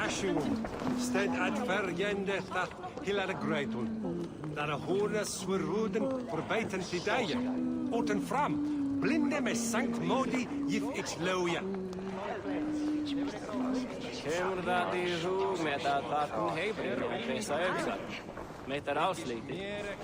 Ashuum, stead at vergende that hillar greitun. Daar hona sweruden verbeiten tidaje. Oten fram, blinde me sankt modi jif ich loja. Kemur dat i hu med att vatten hebring och pressa över. Mäter avslitet.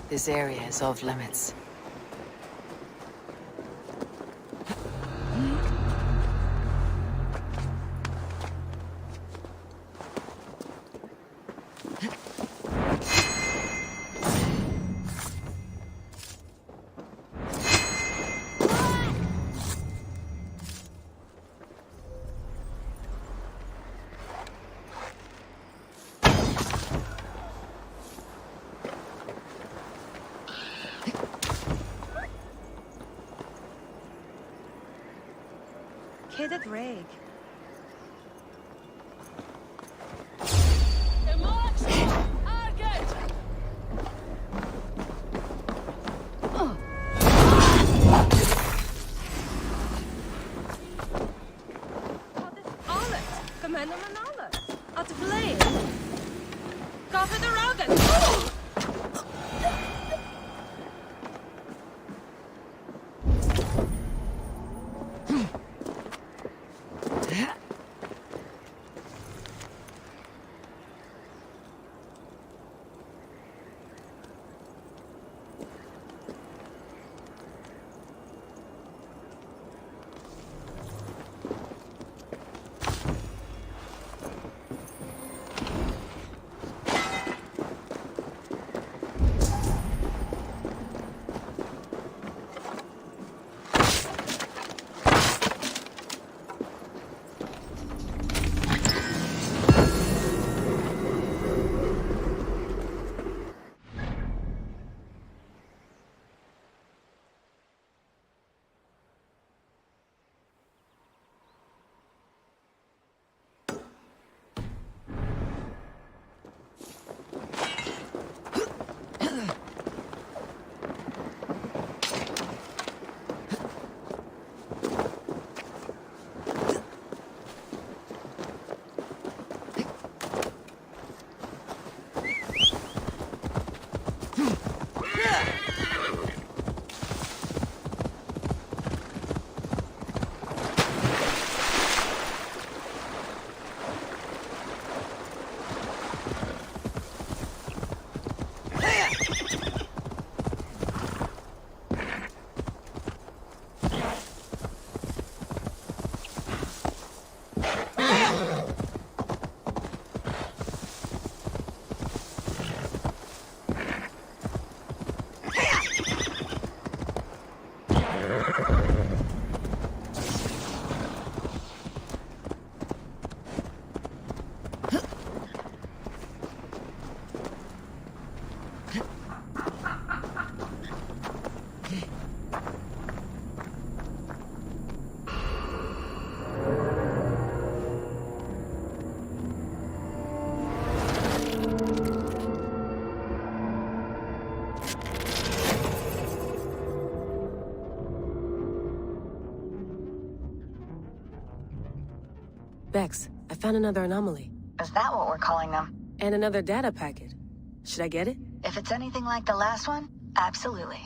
This area is off limits. Kiddet Reg. Bex, I found another anomaly. Is that what we're calling them? And another data packet. Should I get it? If it's anything like the last one, absolutely.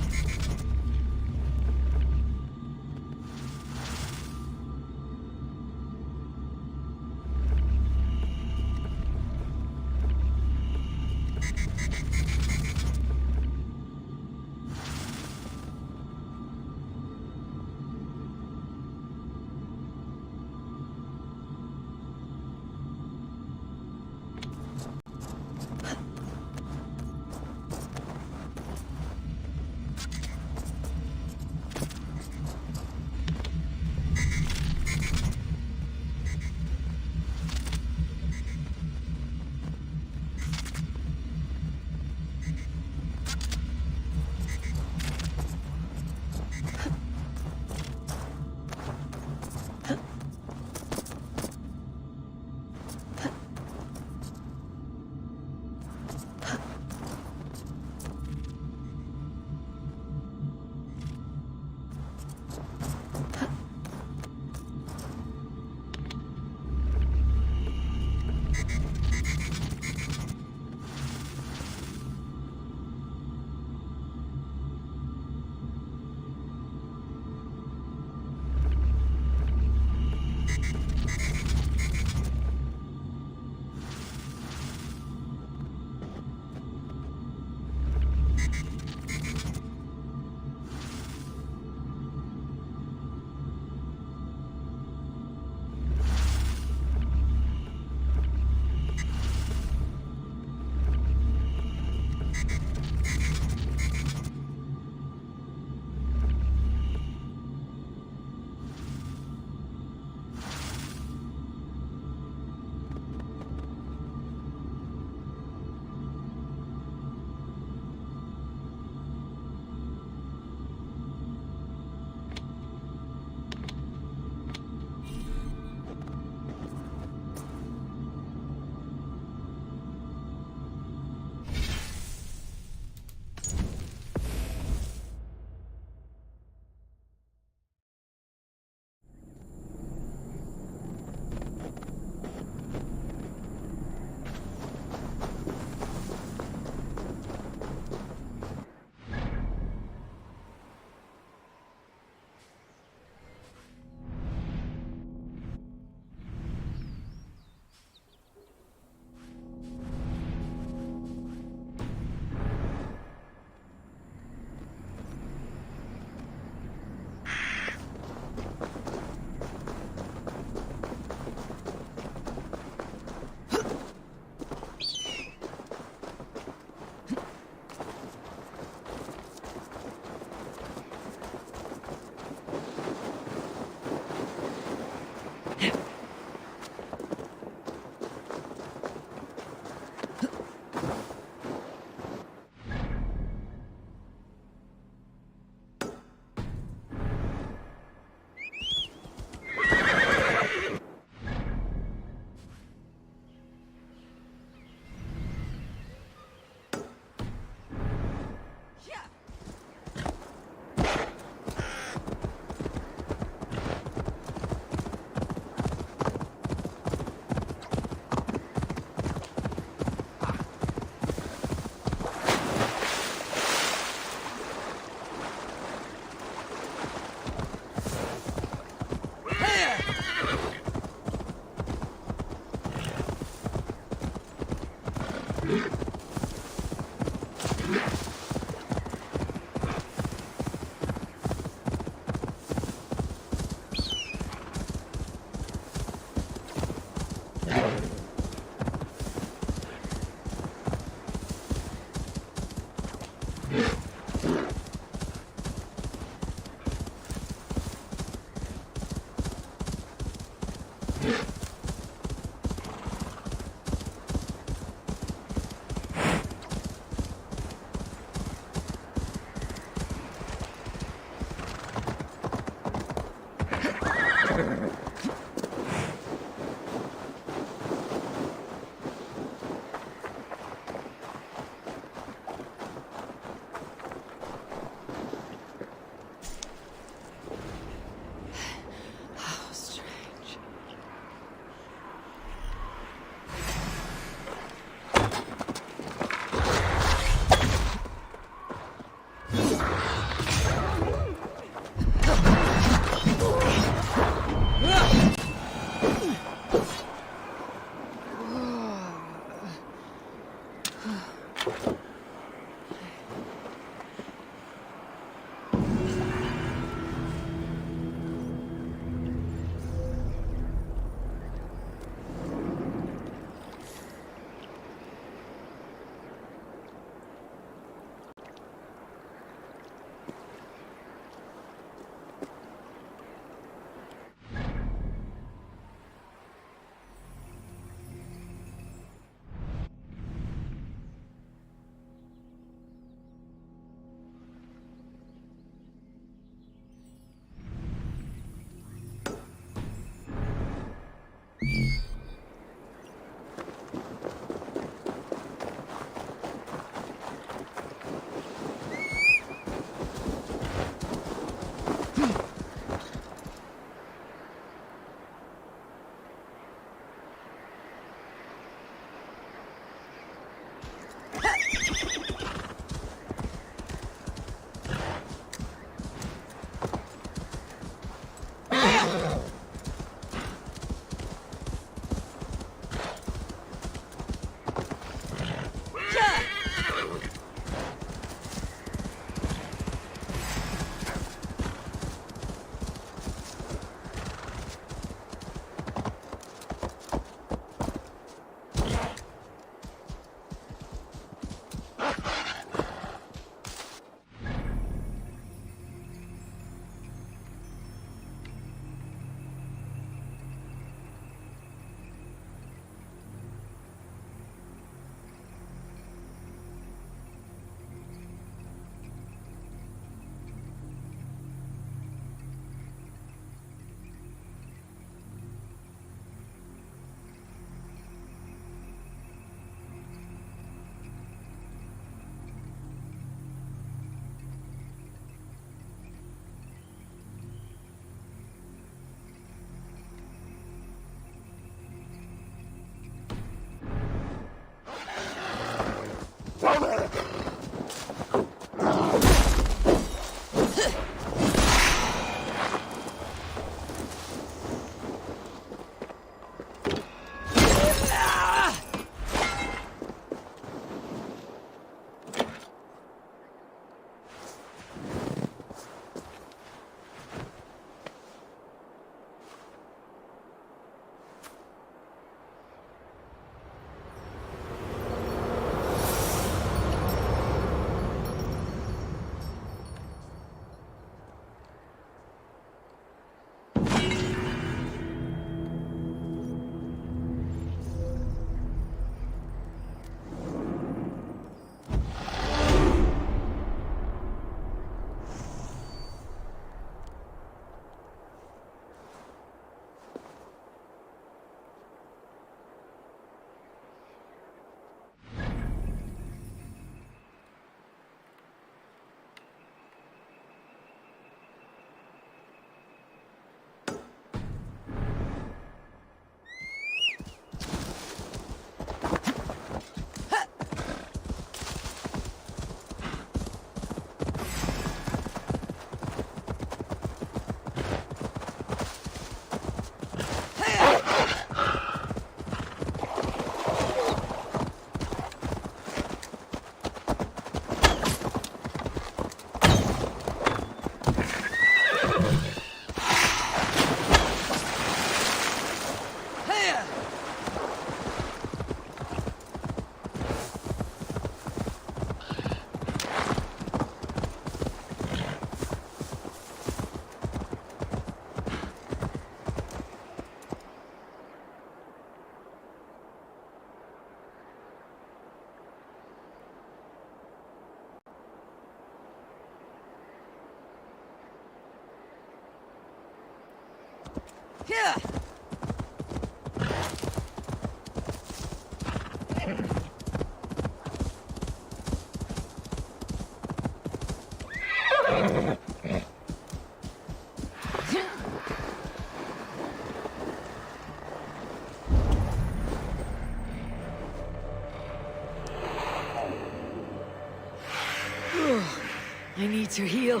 I need to heal.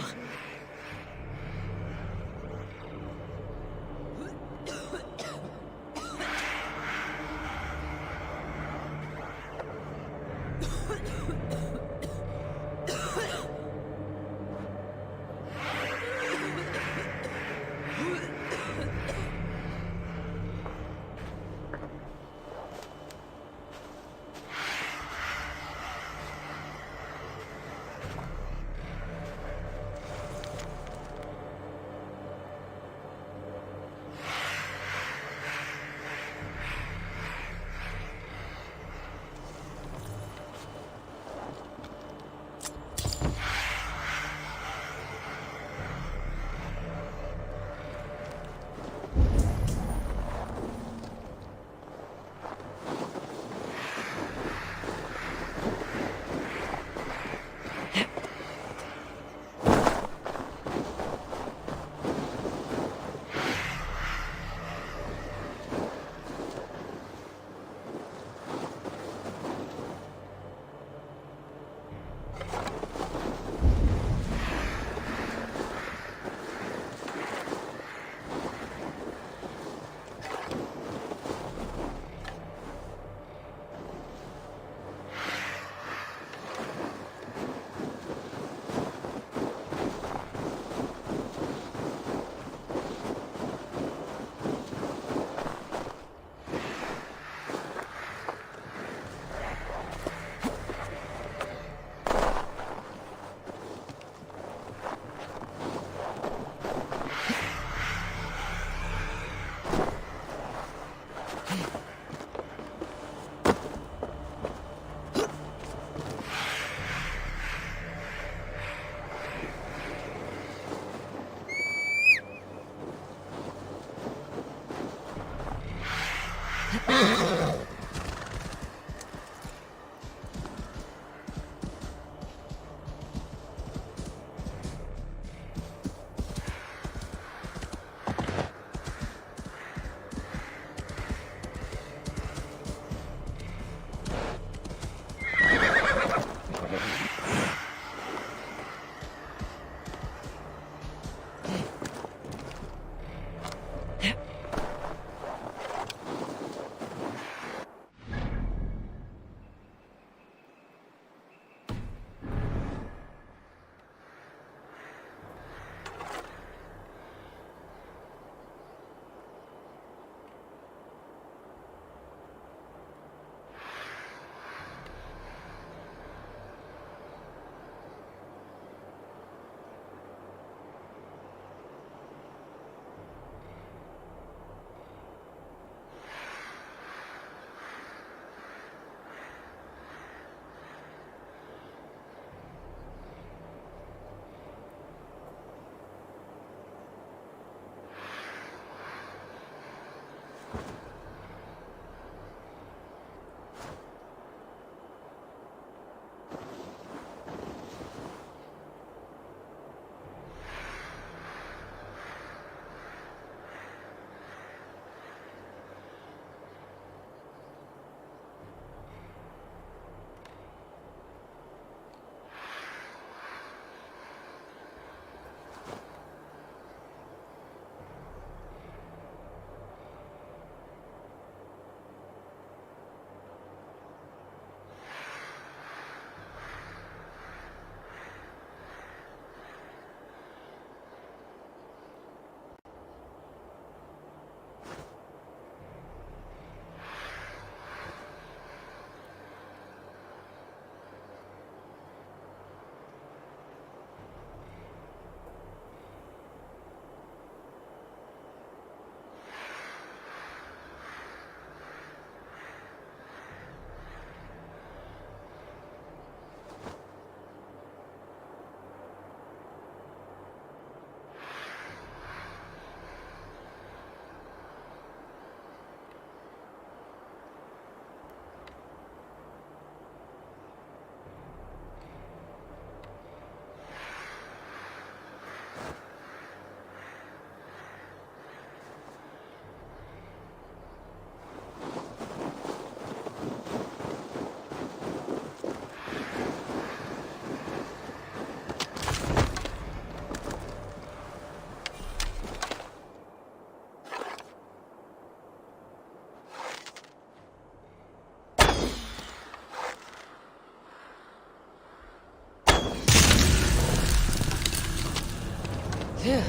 Phew,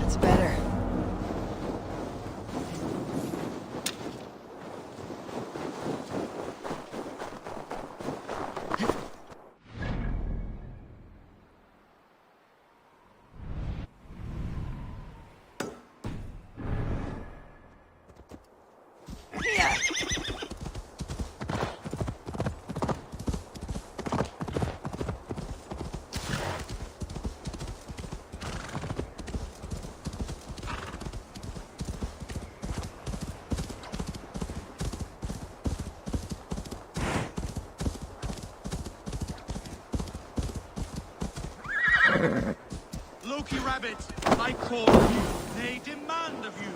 that's better. Loki Rabbit, I call on you. They demand of you.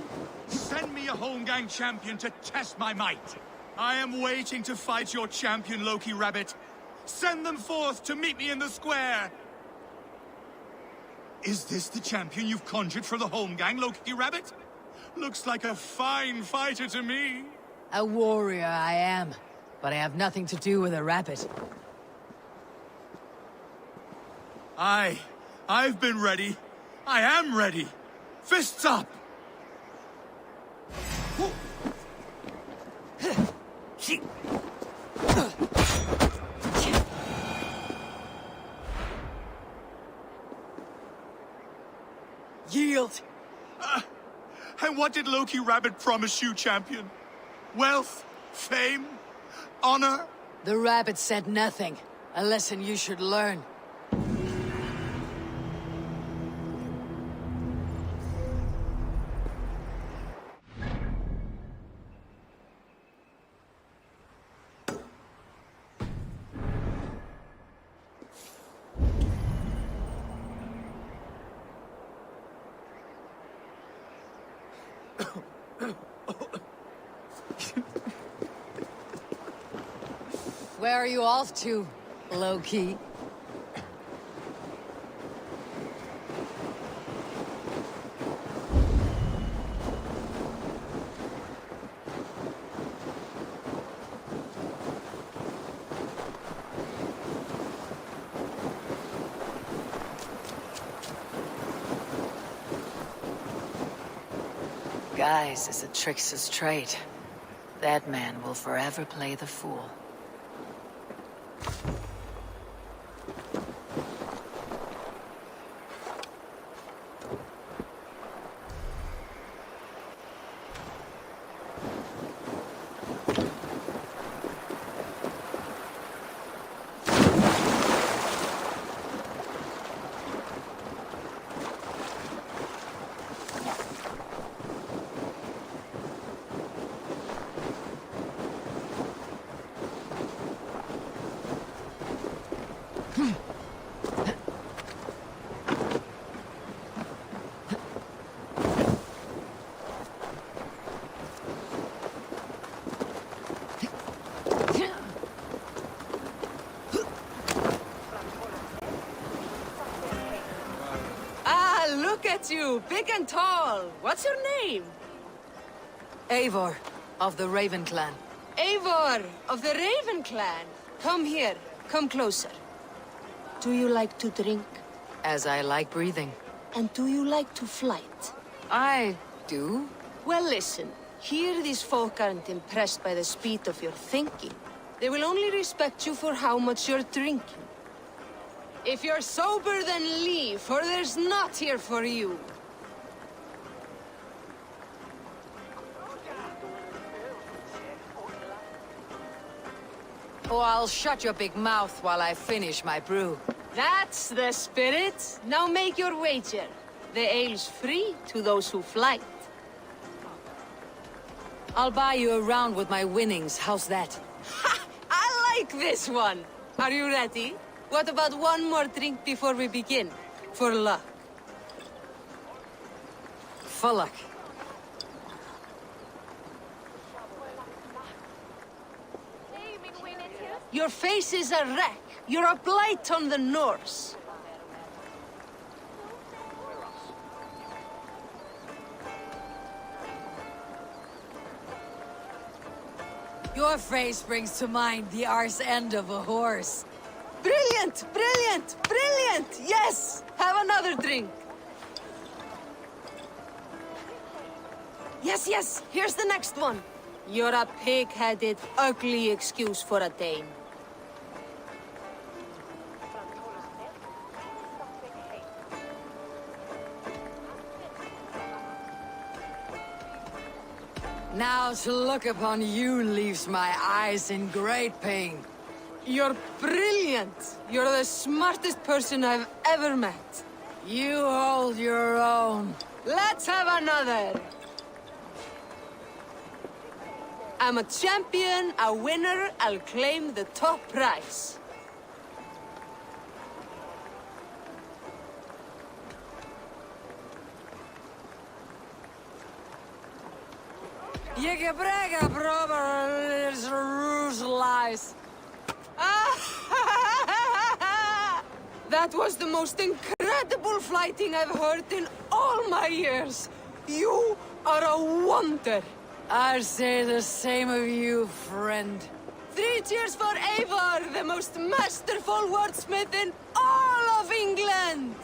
Send me a Holmgang champion to test my might. I am waiting to fight your champion, Loki Rabbit. Send them forth to meet me in the square. Is this the champion you've conjured for the Holmgang, Loki Rabbit? Looks like a fine fighter to me. A warrior I am, but I have nothing to do with a rabbit. I've been ready. I am ready. Fists up! Yield! And what did Loki Rabbit promise you, champion? Wealth? Fame? Honor? The rabbit said nothing. A lesson you should learn. Where are you off to, low-key? Guise is a trickster's trade. That man will forever play the fool. Look at you, big and tall. What's your name? Eivor, of the Raven clan. Eivor, of the Raven clan. Come here, come closer. Do you like to drink? As I like breathing. And do you like to flight? I do. Well, listen. Here these folk aren't impressed by the speed of your thinking. They will only respect you for how much you're drinking. If you're sober, then leave, for there's naught here for you. Oh, I'll shut your big mouth while I finish my brew. That's the spirit. Now make your wager. The ale's free to those who flight. I'll buy you a round with my winnings. How's that? Ha! I like this one. Are you ready? What about one more drink before we begin? For luck. For luck. Your face is a wreck. You're a blight on the Norse. Your face brings to mind the arse end of a horse. Brilliant! Brilliant! Brilliant! Yes! Have another drink. Yes, here's the next one. You're a pig-headed, ugly excuse for a Dane. Now to look upon you leaves my eyes in great pain. You're brilliant. You're the smartest person I've ever met. You hold your own. Let's have another. I'm a champion, a winner, I'll claim the top prize. You can brag a brother, it's rouge lies. That was the most incredible fighting I've heard in all my years. You are a wonder. I say the same of you, friend. 3 cheers for Eivor, the most masterful wordsmith in all of England!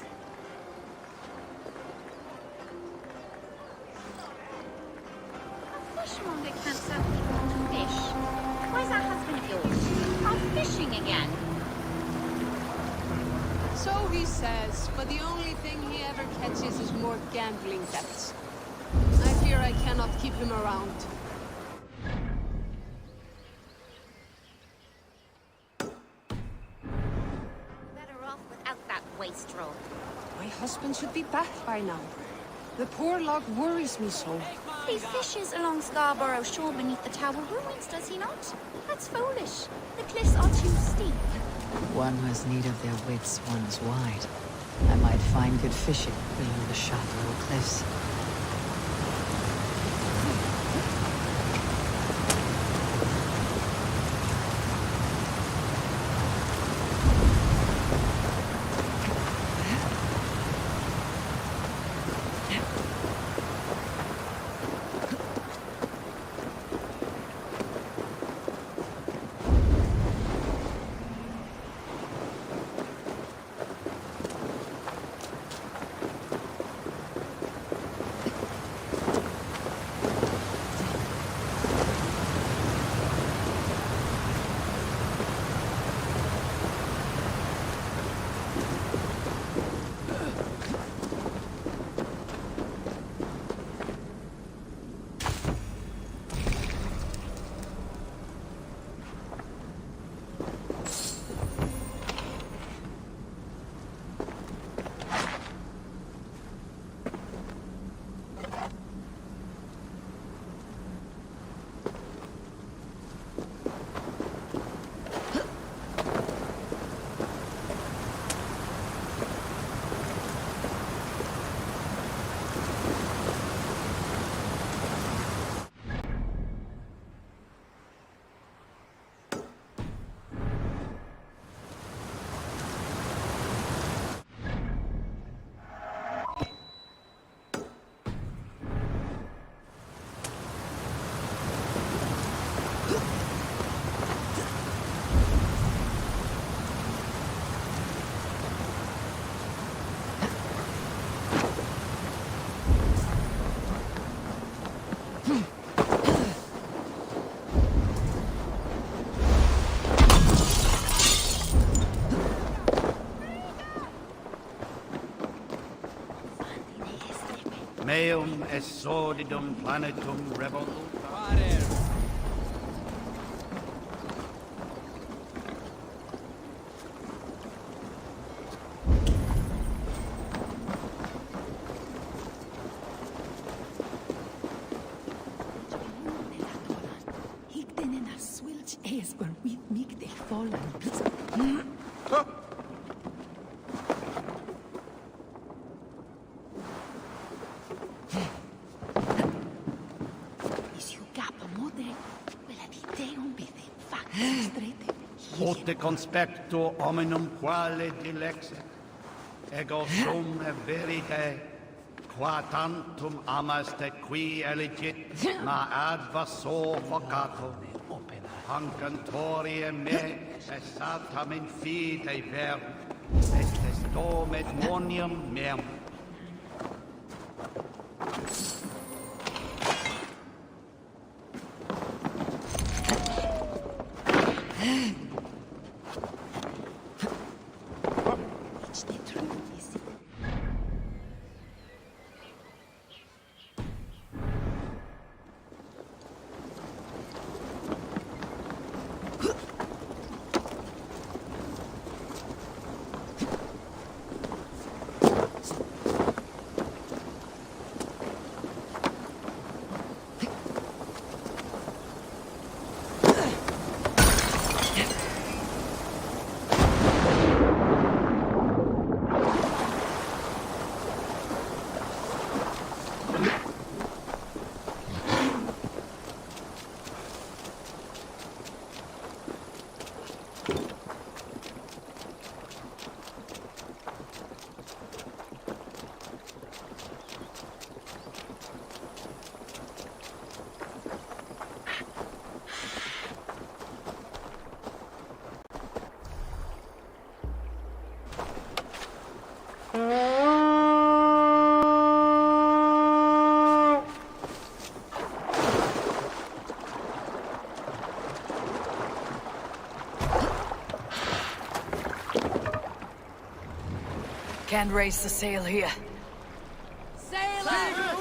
Fishmonger can't sell people fish. Where's that husband of yours? Off fishing again. So he says, but the only thing he ever catches is more gambling debts. I fear I cannot keep him around. Better off without that wastrel. My husband should be back by now. The poor log worries me so. He fishes along Scarborough shore beneath the tower ruins, does he not? That's foolish. The cliffs are too steep. One has need of their wits, one is wide. I might find good fishing below the shallow cliffs. Meum est sordidum planetum revolutum. Ut conspecto hominum quale dilexit, ego sum verite, qua tantum amaste qui eligit, ma advaso focato, hancantorie me, esatam in fide ver, estes domet monium meum. Can't raise the sail here. Sail out!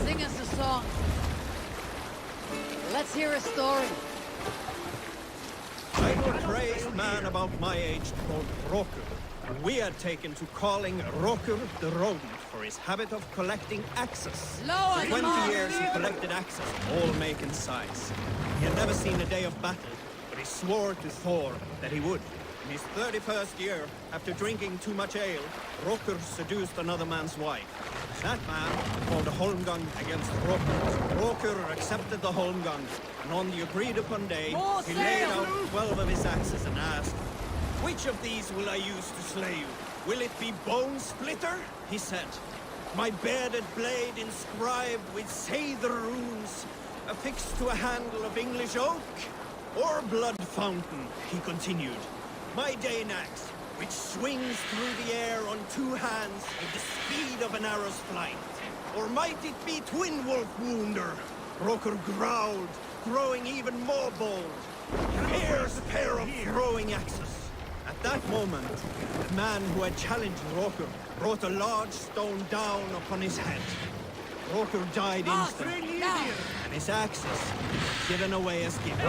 Sing us a song. Let's hear a story. I know a crazed man about my age called Rokur. We had taken to calling Rokur the rodent for his habit of collecting axes. For 20 years he collected axes of all make and size. He had never seen a day of battle, but he swore to Thor that he would. In his 31st year, after drinking too much ale, Rokur seduced another man's wife. That man called a holmgang against Rokur. Rokur accepted the holmgang, and on the agreed-upon day, he laid out 12 of his axes and asked, "Which of these will I use to slay you? Will it be Bone Splitter?" he said. "My bearded blade inscribed with Seidr runes, affixed to a handle of English oak? Or Blood Fountain?" he continued. "My Dane axe, which swings through the air on two hands with the speed of an arrow's flight. Or might it be Twin Wolf Wounder?" Rokur growled, growing even more bold. "Here's a pair of throwing axes." At that moment, the man who had challenged Rokur brought a large stone down upon his head. Rokur died instantly, and his axes given away as gifts.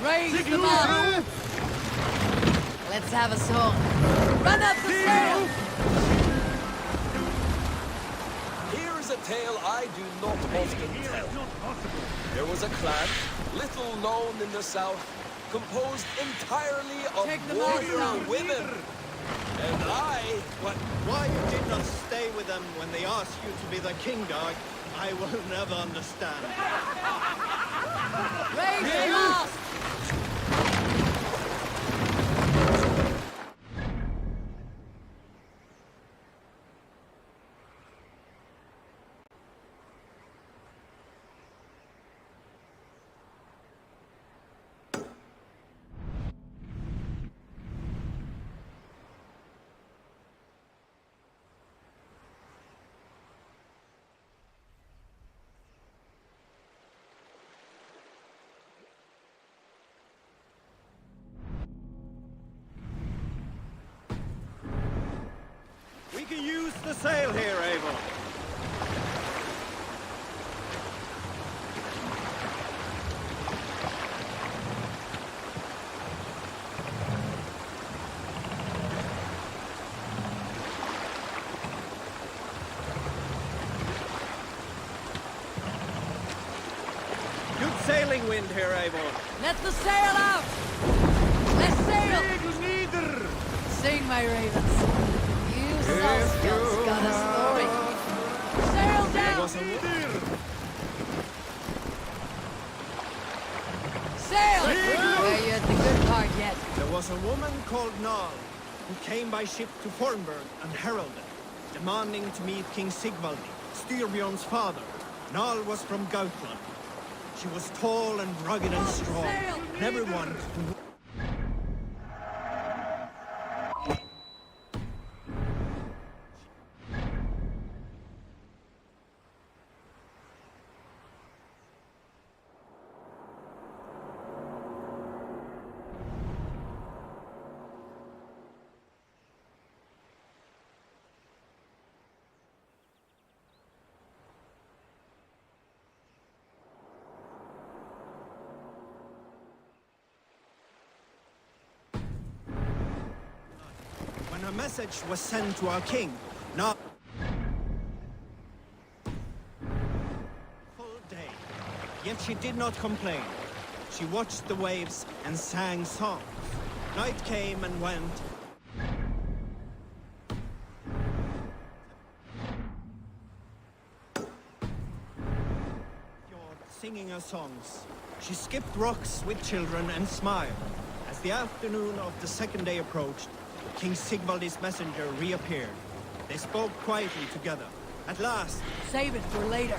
Raise them up! Let's have a song. Run up the sail! Here is a tale I do not often tell. There was a clan, little known in the south, composed entirely of warrior women. And Why you did not stay with them when they asked you to be the king dog, I will never understand. Raise them up! We can use the sail here, Eivor. Good sailing wind here, Eivor. Let the sail out! Let's sail! Sing, my ravens. You Salskels got a story. Sail down! Sail! We're at the good part yet. There was a woman called Nal, who came by ship to Fornburg and heralded, demanding to meet King Sigvaldi, Styrbjorn's father. Nal was from Gautland. She was tall and rugged and strong, and everyone who... message was sent to our king. Now, full day. Yet she did not complain. She watched the waves and sang songs. Night came and went. Singing her songs. She skipped rocks with children and smiled. As the afternoon of the second day approached, King Sigvaldi's messenger reappeared. They spoke quietly together. At last... Save it for later.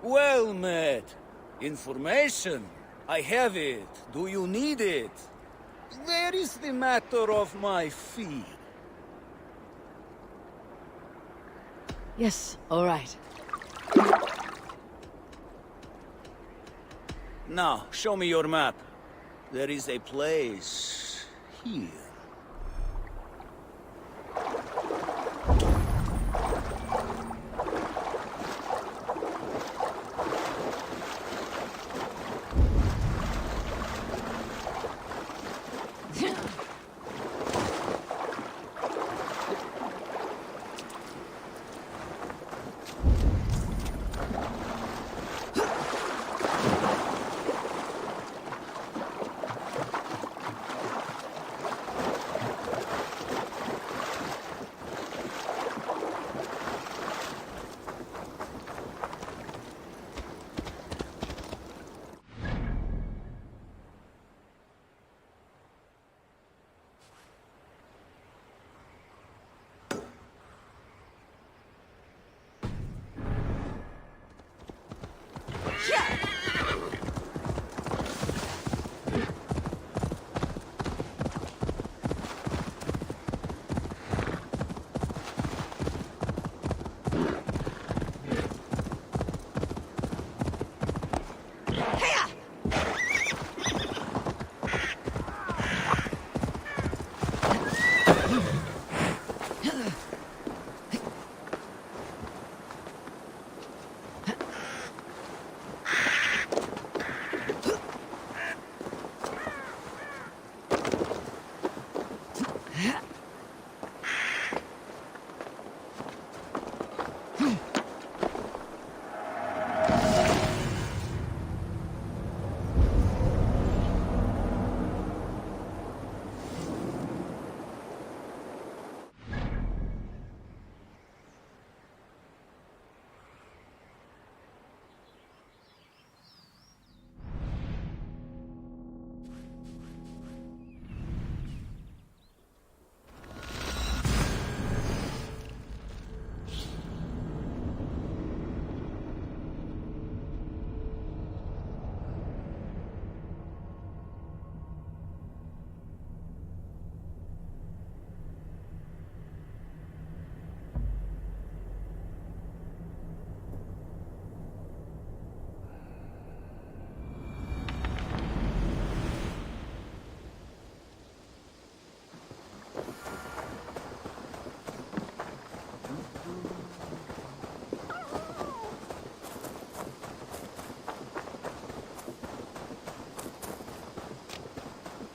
Well met. Information. I have it. Do you need it? Where is the matter of my fee? Yes, all right. Now, show me your map. There is a place here.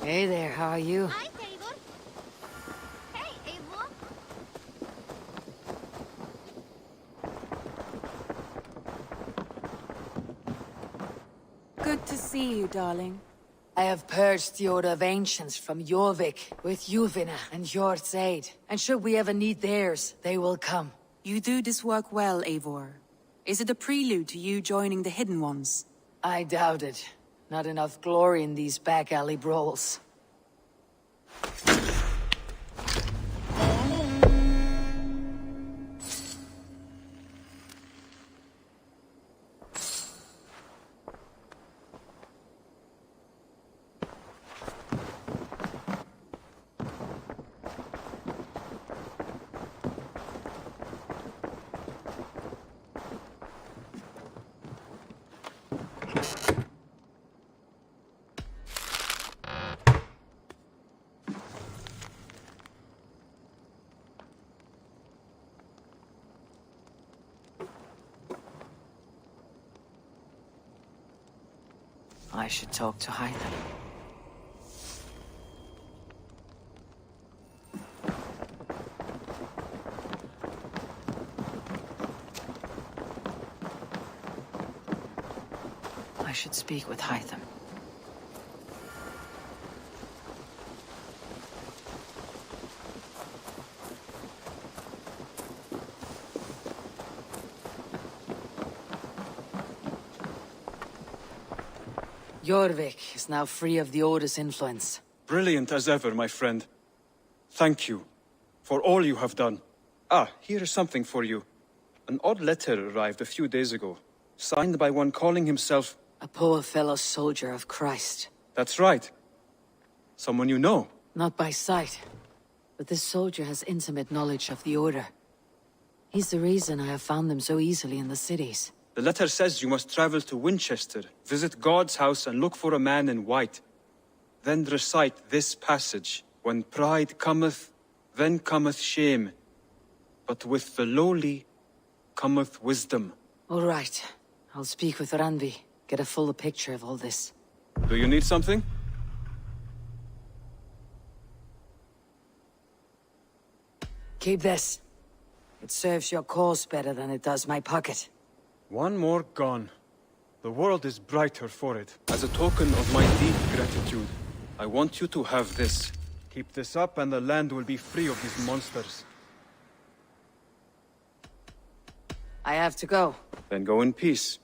Hey there, how are you? Hi, Eivor. Hey, Eivor. Good to see you, darling. I have purged the Order of Ancients from Jorvik with Juvina and Hjort's aid. And should we ever need theirs, they will come. You do this work well, Eivor. Is it a prelude to you joining the Hidden Ones? I doubt it. Not enough glory in these back alley brawls. I should talk to Hytham. I should speak with Hytham. Jorvik is now free of the Order's influence. Brilliant as ever, my friend. Thank you for all you have done. Ah, here is something for you. An odd letter arrived a few days ago, signed by one calling himself... A poor fellow soldier of Christ. That's right. Someone you know. Not by sight, but this soldier has intimate knowledge of the Order. He's the reason I have found them so easily in the cities. The letter says you must travel to Winchester, visit God's house and look for a man in white. Then recite this passage. When pride cometh, then cometh shame. But with the lowly cometh wisdom. All right. I'll speak with Randvi, get a fuller picture of all this. Do you need something? Keep this. It serves your cause better than it does my pocket. One more gone. The world is brighter for it. As a token of my deep gratitude, I want you to have this. Keep this up and the land will be free of these monsters. I have to go. Then go in peace.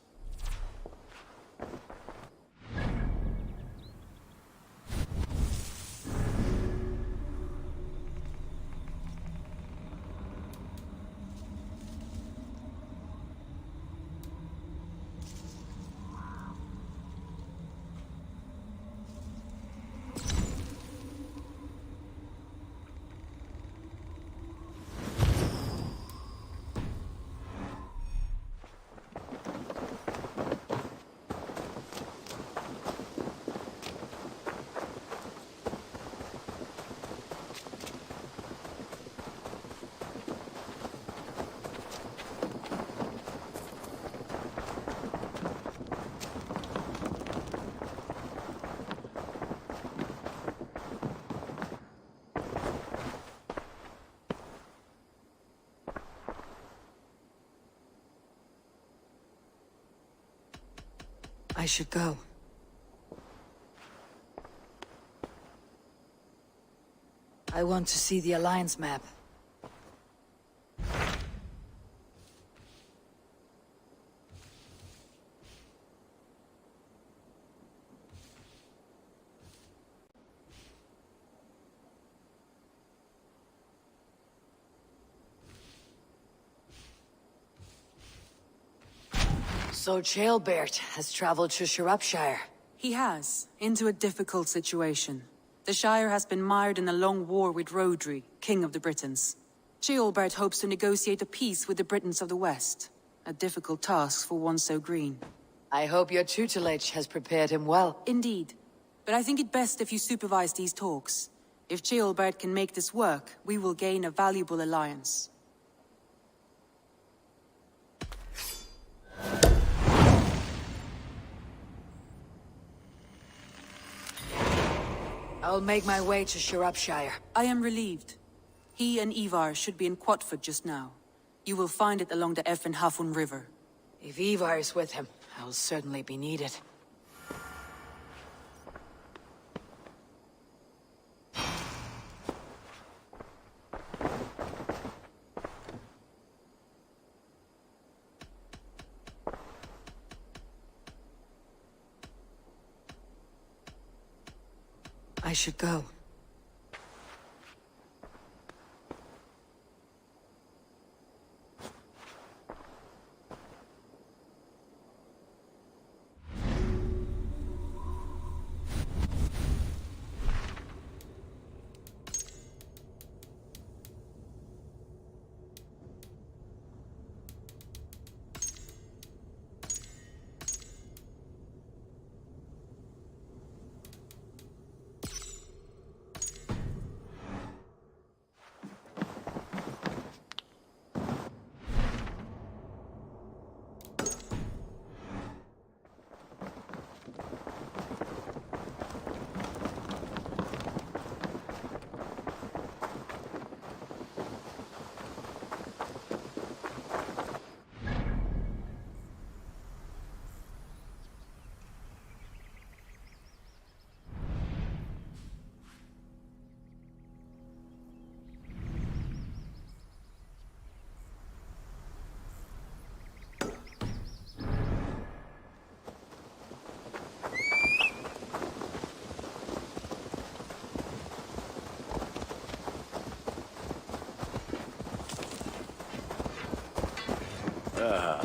I should go. I want to see the Alliance map. So Chaelbert has traveled to Shropshire. He has, into a difficult situation. The Shire has been mired in a long war with Rhodri, King of the Britons. Chaelbert hopes to negotiate a peace with the Britons of the West. A difficult task for one so green. I hope your tutelage has prepared him well. Indeed. But I think it best if you supervise these talks. If Chaelbert can make this work, we will gain a valuable alliance. I'll make my way to Shropshire. I am relieved. He and Ivar should be in Quatford just now. You will find it along the Eff and Hafun River. If Ivar is with him, I'll certainly be needed. I should go.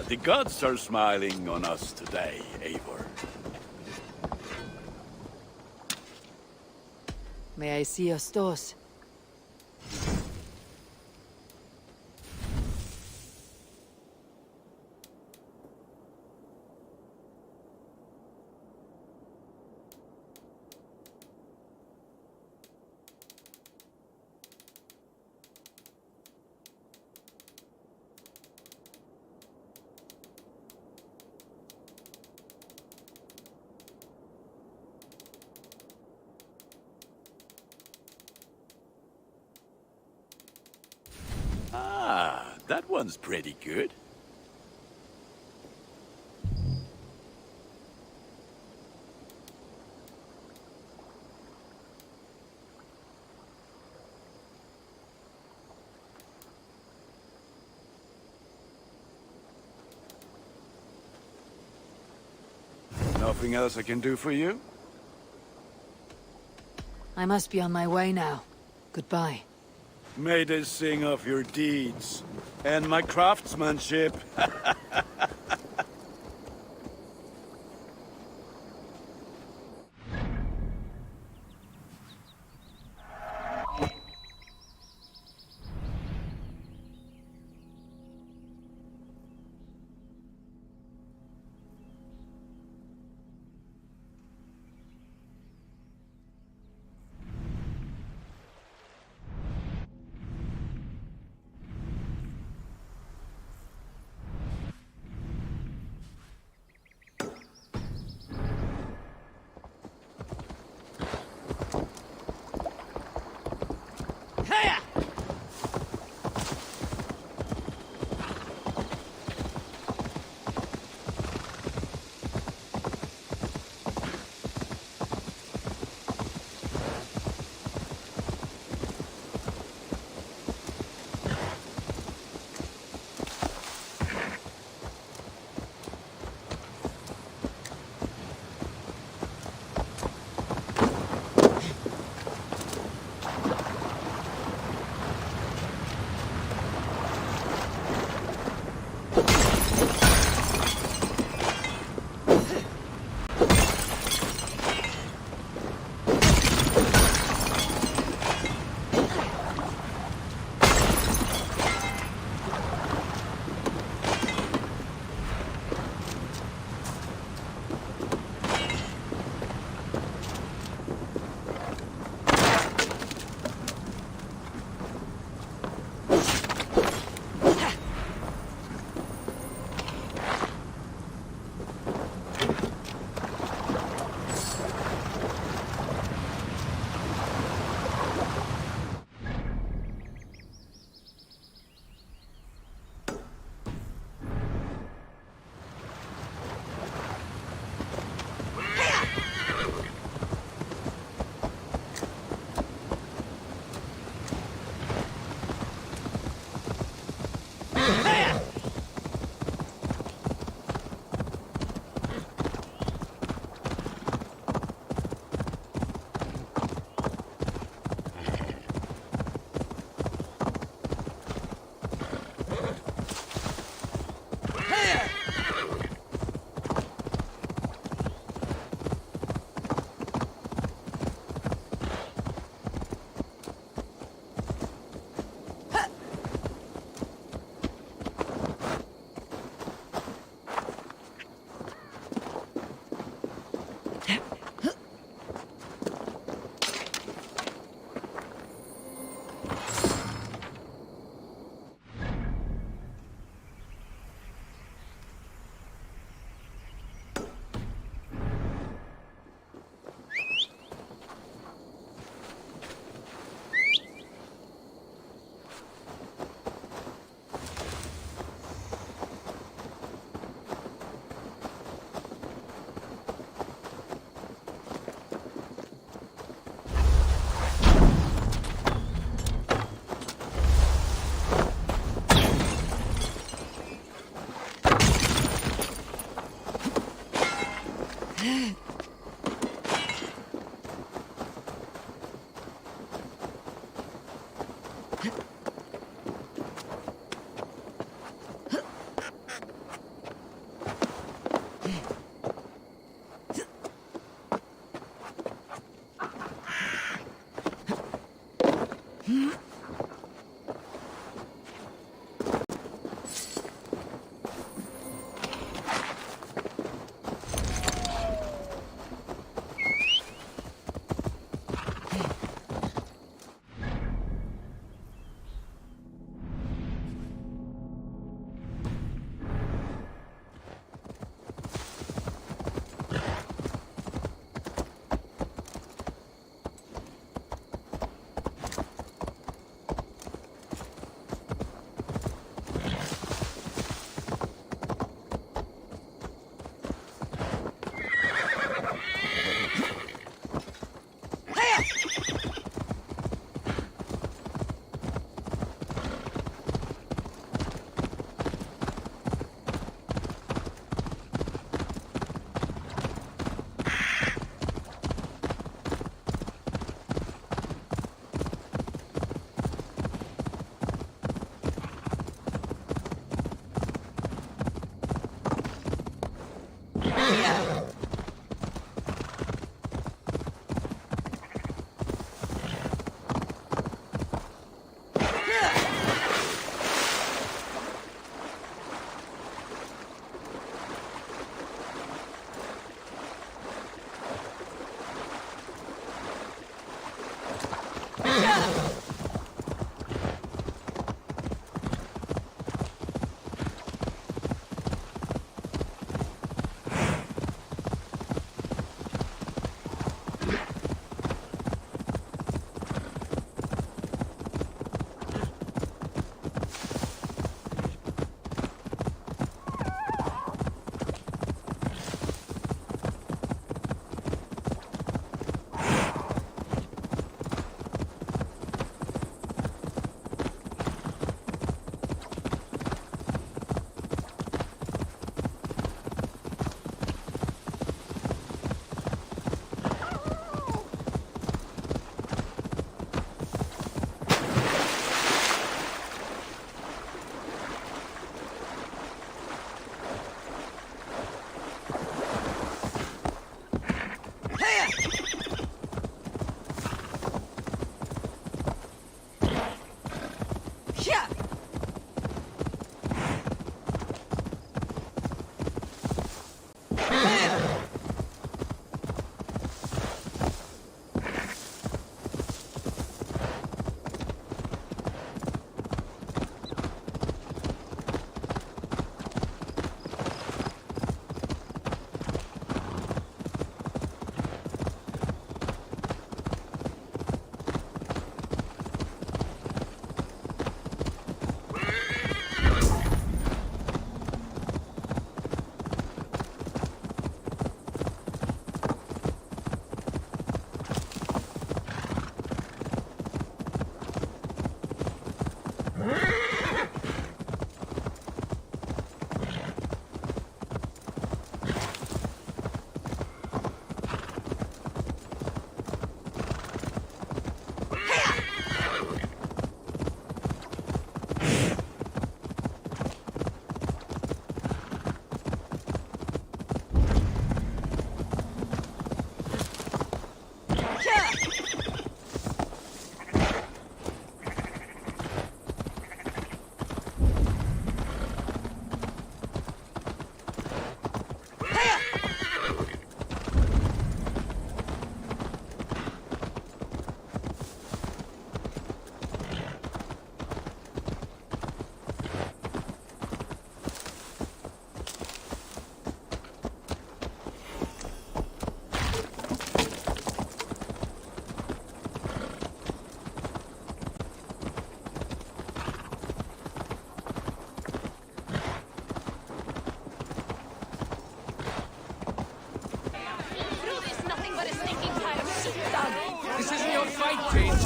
The gods are smiling on us today, Eivor. May I see your stores? That one's pretty good. Nothing else I can do for you? I must be on my way now. Goodbye. May they sing of your deeds and my craftsmanship.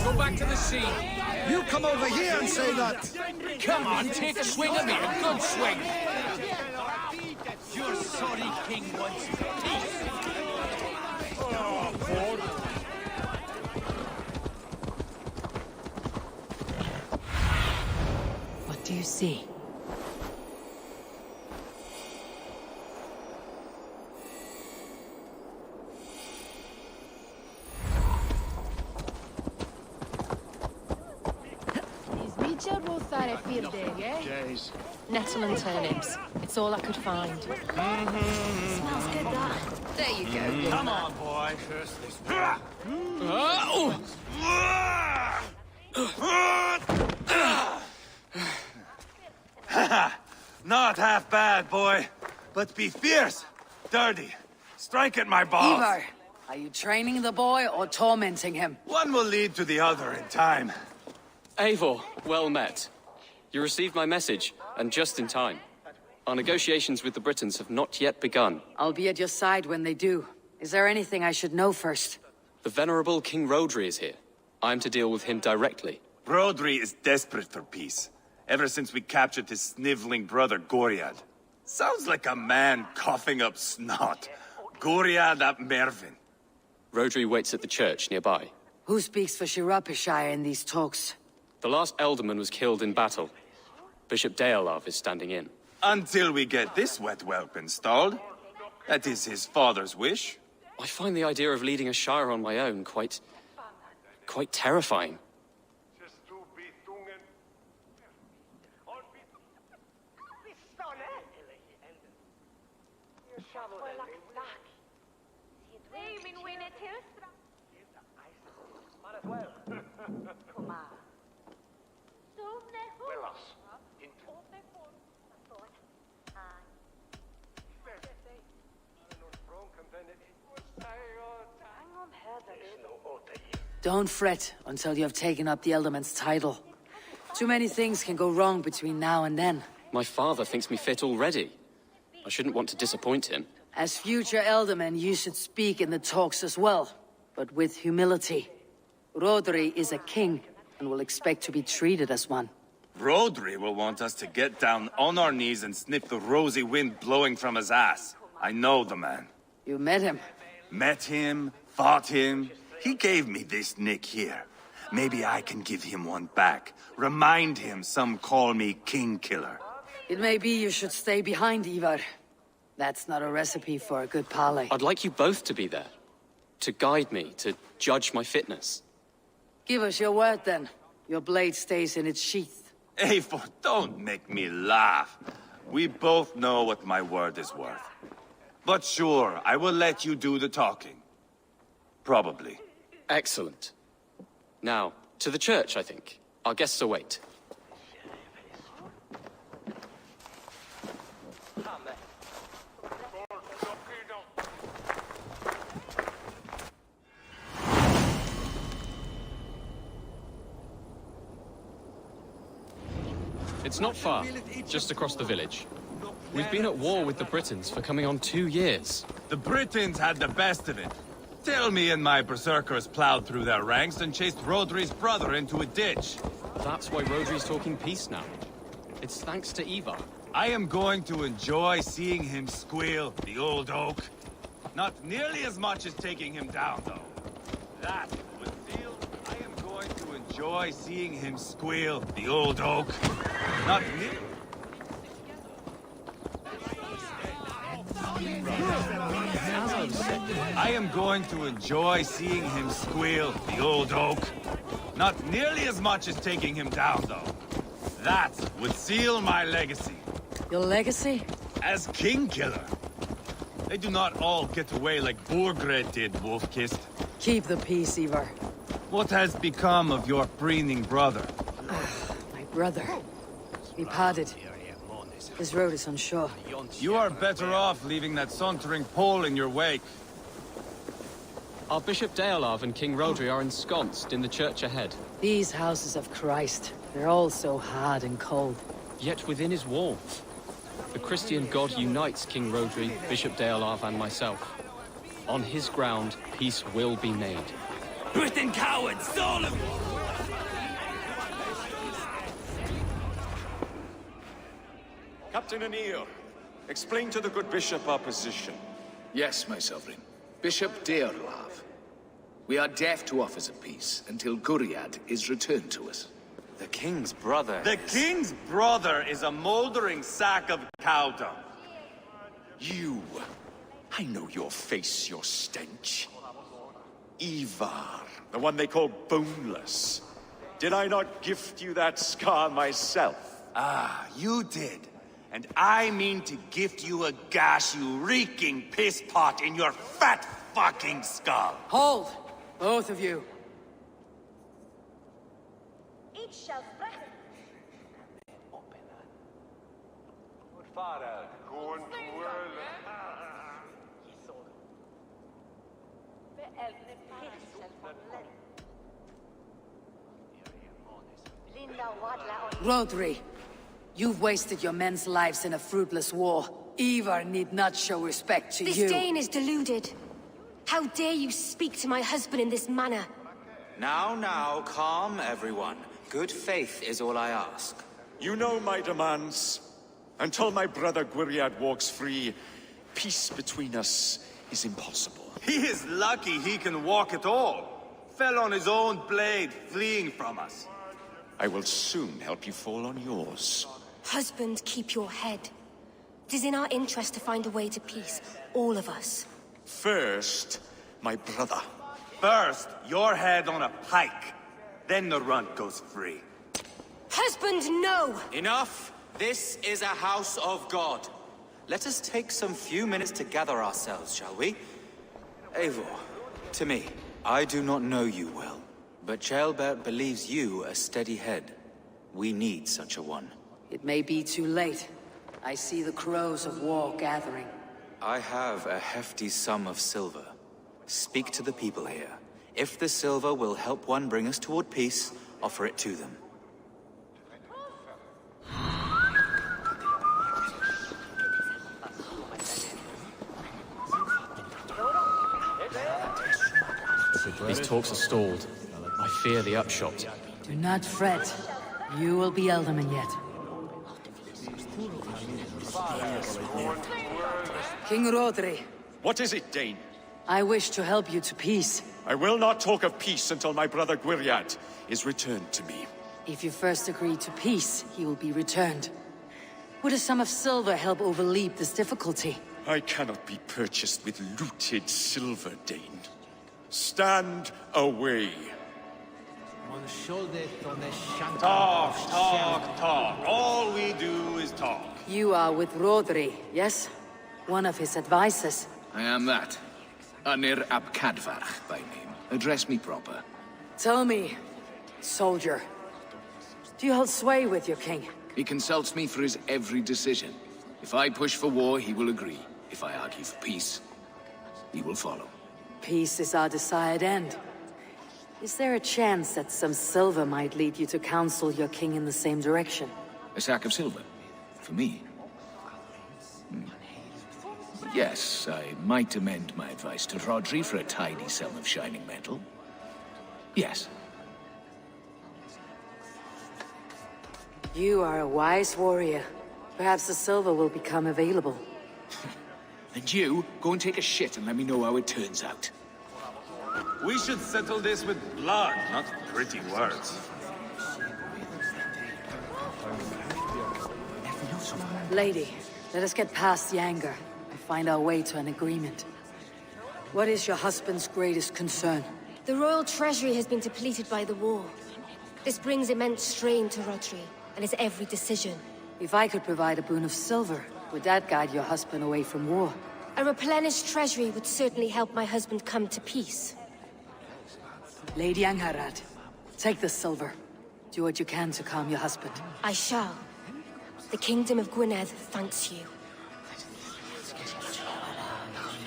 Go back to the sea. You come over here and say that! Come on, take a swing at me, a good swing. Your sorry king wants peace. What do you see? Nettle and turnips. It's all I could find. Smells good, that. There you go. Come on, boy. First this Not half bad, boy. But be fierce, dirty. Strike at my balls. Ivar, are you training the boy or tormenting him? One will lead to the other in time. Eivor, well met. You received my message, and just in time. Our negotiations with the Britons have not yet begun. I'll be at your side when they do. Is there anything I should know first? The venerable King Rodri is here. I'm to deal with him directly. Rodri is desperate for peace, ever since we captured his sniveling brother Goriad. Sounds like a man coughing up snot. Goriad ap Mervin. Rodri waits at the church nearby. Who speaks for Shirapishire in these talks? The last Elderman was killed in battle. Bishop Deolav is standing in. Until we get this wet whelp installed. That is his father's wish. I find the idea of leading a shire on my own quite terrifying. Don't fret until you have taken up the Elderman's title. Too many things can go wrong between now and then. My father thinks me fit already. I shouldn't want to disappoint him. As future Elderman, you should speak in the talks as well, but with humility. Rodri is a king, and will expect to be treated as one. Rodri will want us to get down on our knees and sniff the rosy wind blowing from his ass. I know the man. You met him? Met him, fought him. He gave me this nick here. Maybe I can give him one back. Remind him some call me King Killer. It may be you should stay behind, Ivar. That's not a recipe for a good parley. I'd like you both to be there. To guide me, to judge my fitness. Give us your word, then. Your blade stays in its sheath. Eivor, don't make me laugh. We both know what my word is worth. But sure, I will let you do the talking. Probably. Excellent. Now, to the church, I think. Our guests await. It's not far, just across the village. We've been at war with the Britons for coming on 2 years. The Britons had the best of it. Tell me and my berserkers plowed through their ranks and chased Rodri's brother into a ditch. That's why Rodri's talking peace now. It's thanks to Ivar. I am going to enjoy seeing him squeal, the old oak. Not nearly as much as taking him down, though. That would feel... I am going to enjoy seeing him squeal, the old oak. Not nearly... I am going to enjoy seeing him squeal, the old oak. Not nearly as much as taking him down, though. That would seal my legacy. Your legacy? As King Killer. They do not all get away like Borgred did, Wolf-Kissed. Keep the peace, Ivar. What has become of your preening brother? My brother. We parted. His road is unsure. You are better off leaving that sauntering Pole in your wake. Our Bishop Deolav and King Rodri are ensconced in the church ahead. These houses of Christ, they're all so hard and cold. Yet within his walls, the Christian God unites King Rodri, Bishop Deolav, and myself. On his ground, peace will be made. Britain cowards, all of you! Captain Anil, explain to the good bishop our position. Yes, my sovereign. Bishop Deorlav. We are deaf to offers of peace until Guriad is returned to us. The king's brother The king's brother is a moldering sack of cow dung. You. I know your face, your stench. Ivar, the one they call Boneless. Did I not gift you that scar myself? Ah, you did. And I mean to gift you a gash, you reeking piss pot in your fat fucking skull. Hold! Both of you. Rodri, you've wasted your men's lives in a fruitless war. Ivar need not show respect to This you. Dane is deluded. How dare you speak to my husband in this manner? Now, calm everyone. Good faith is all I ask. You know my demands. Until my brother Gwiriad walks free, peace between us is impossible. He is lucky he can walk at all. Fell on his own blade, fleeing from us. I will soon help you fall on yours. Husband, keep your head. It is in our interest to find a way to peace, all of us. First, my brother. First, your head on a pike. Then the runt goes free. Husband, no! Enough! This is a house of God. Let us take some few minutes to gather ourselves, shall we? Eivor, to me, I do not know you well, but Ceolbert believes you a steady head. We need such a one. It may be too late. I see the crows of war gathering. I have a hefty sum of silver. Speak to the people here. If the silver will help one bring us toward peace, offer it to them. These talks are stalled. I fear the upshot. Do not fret. You will be Elderman yet. King Rodri. What is it, Dane? I wish to help you to peace. I will not talk of peace until my brother Gwiriad is returned to me. If you first agree to peace, he will be returned. Would a sum of silver help overleap this difficulty? I cannot be purchased with looted silver, Dane. Stand away. Talk. All we do is talk. You are with Rodri, yes? One of his advisors. I am that. Anir Abkadvarch by name. Address me proper. Tell me, soldier, do you hold sway with your king? He consults me for his every decision. If I push for war, he will agree. If I argue for peace, he will follow. Peace is our desired end. Is there a chance that some silver might lead you to counsel your king in the same direction? A sack of silver? For me? Yes, I might amend my advice to Rodri for a tidy sum of shining metal. Yes. You are a wise warrior. Perhaps the silver will become available. And you, go and take a shit and let me know how it turns out. We should settle this with blood, not pretty words. Lady, let us get past the anger and find our way to an agreement. What is your husband's greatest concern? The royal treasury has been depleted by the war. This brings immense strain to Rodri and his every decision. If I could provide a boon of silver, would that guide your husband away from war? A replenished treasury would certainly help my husband come to peace. Lady Angharad, take the silver. Do what you can to calm your husband. I shall. The Kingdom of Gwynedd thanks you.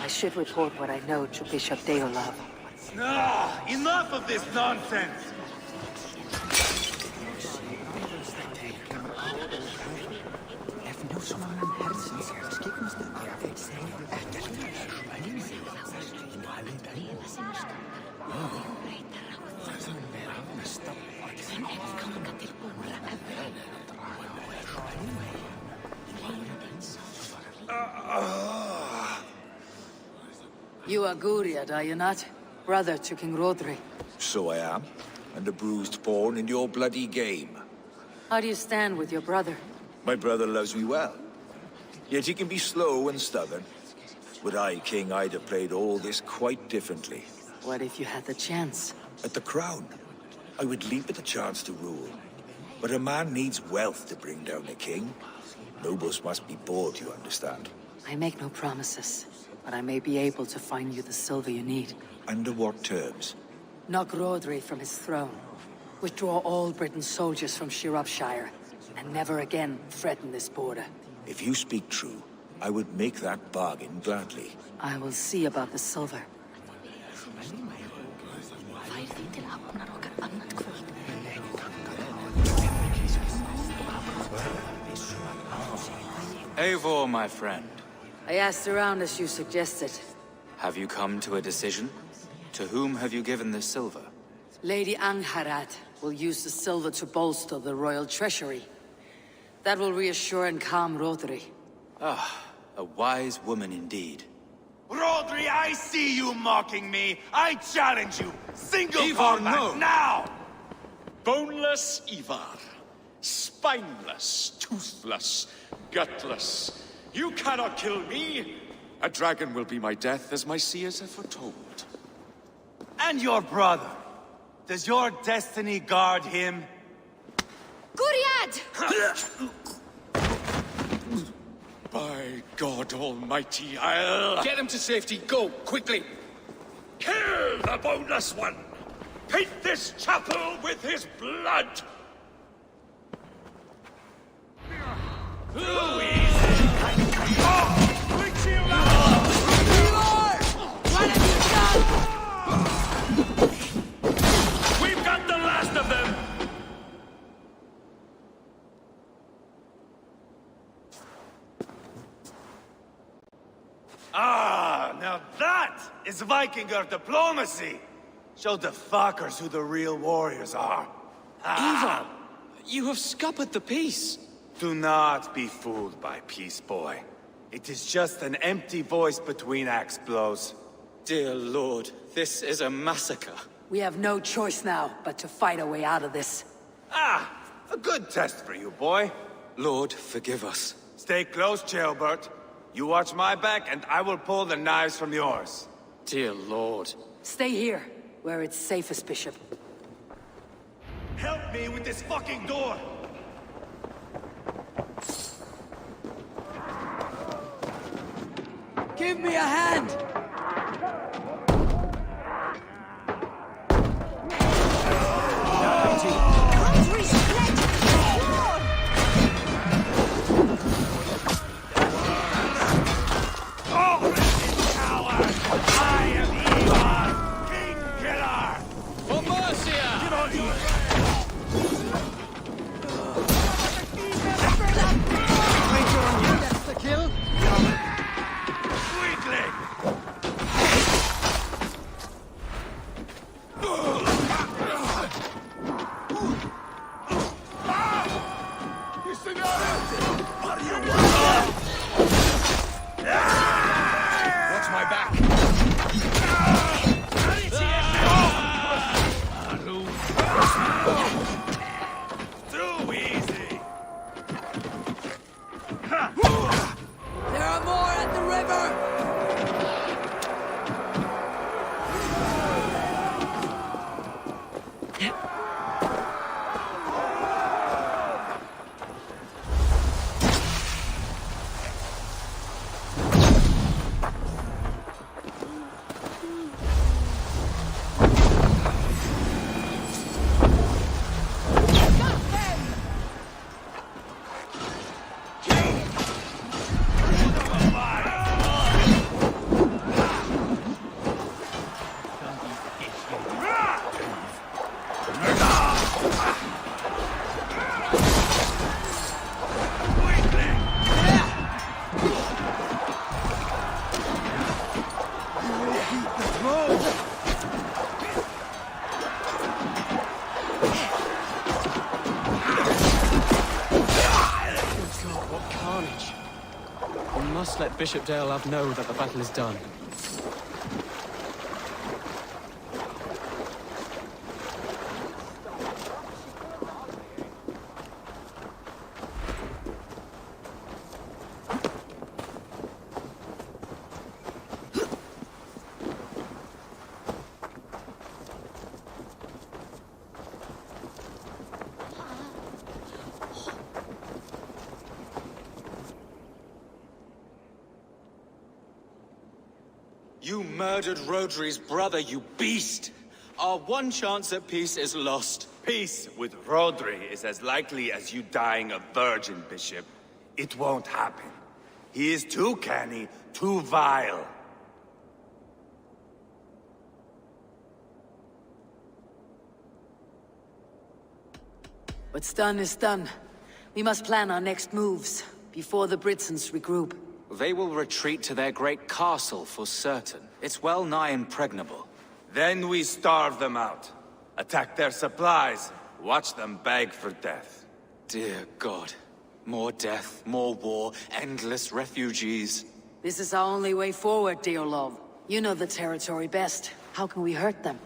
I should report what I know to Bishop Deorlav. Enough of this nonsense! You are Guriad, are you not? Brother to King Rodri. So I am, and a bruised pawn in your bloody game. How do you stand with your brother? My brother loves me well. Yet he can be slow and stubborn. Were I king, I'd have played all this quite differently. What if you had the chance? At the crown, I would leap at the chance to rule. But a man needs wealth to bring down a king. Nobles must be bought, you understand. I make no promises, but I may be able to find you the silver you need. Under what terms? Knock Rodri from his throne. Withdraw all Britain's soldiers from Shropshire, and never again threaten this border. If you speak true, I would make that bargain gladly. I will see about the silver. Eivor, my friend. I asked around as you suggested. Have you come to a decision? To whom have you given this silver? Lady Angharad will use the silver to bolster the royal treasury. That will reassure and calm Rodri. Ah, a wise woman indeed. Rodri, I see you mocking me. I challenge you. Single Ivar, combat no. now! Boneless Ivar. Spineless, toothless, gutless. You cannot kill me. A dragon will be my death, as my seers have foretold. And your brother. Does your destiny guard him? Guriad! By God Almighty, I'll... Get him to safety. Go, quickly. Kill the boneless one! Paint this chapel with his blood! Too easy! Oh! Quick shield out! What have you done? We've got the last of them! Ah, now that is Vikinger diplomacy! Show the fuckers who the real warriors are. Ivar, you have scuppered the peace. Do not be fooled by peace, boy. It is just an empty voice between axe blows. Dear Lord, this is a massacre. We have no choice now but to fight our way out of this. Ah, a good test for you, boy. Lord, forgive us. Stay close, Jailbert. You watch my back, and I will pull the knives from yours. Dear Lord. Stay here, where it's safest, Bishop. Help me with this fucking door! Give me a hand! Let Bishop Dale know that the battle is done. You murdered Rodri's brother, you beast! Our one chance at peace is lost. Peace with Rodri is as likely as you dying a virgin, Bishop. It won't happen. He is too canny, too vile. What's done is done. We must plan our next moves, before the Britons regroup. They will retreat to their great castle for certain. It's well nigh impregnable. Then we starve them out. Attack their supplies. Watch them beg for death. Dear God. More death, more war, endless refugees. This is our only way forward, dear love. You know the territory best. How can we hurt them?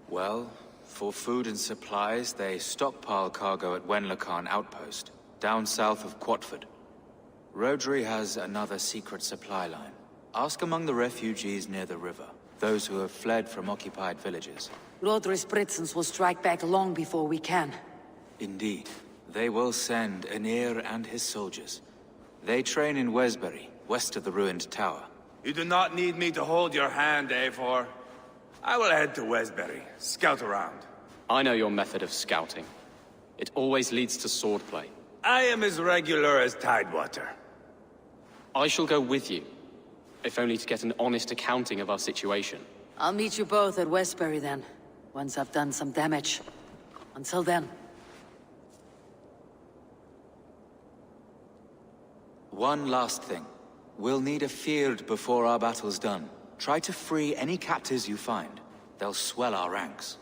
Well, for food and supplies, they stockpile cargo at Wenlacan outpost, down south of Quatford. Rodri has another secret supply line. Ask among the refugees near the river, those who have fled from occupied villages. Rodri's Britons will strike back long before we can. Indeed. They will send Aenir and his soldiers. They train in Wesbury, west of the ruined tower. You do not need me to hold your hand, Eivor. I will head to Wesbury, scout around. I know your method of scouting. It always leads to swordplay. I am as regular as Tidewater. I shall go with you, if only to get an honest accounting of our situation. I'll meet you both at Westbury then, once I've done some damage. Until then. One last thing. We'll need a field before our battle's done. Try to free any captives you find. They'll swell our ranks.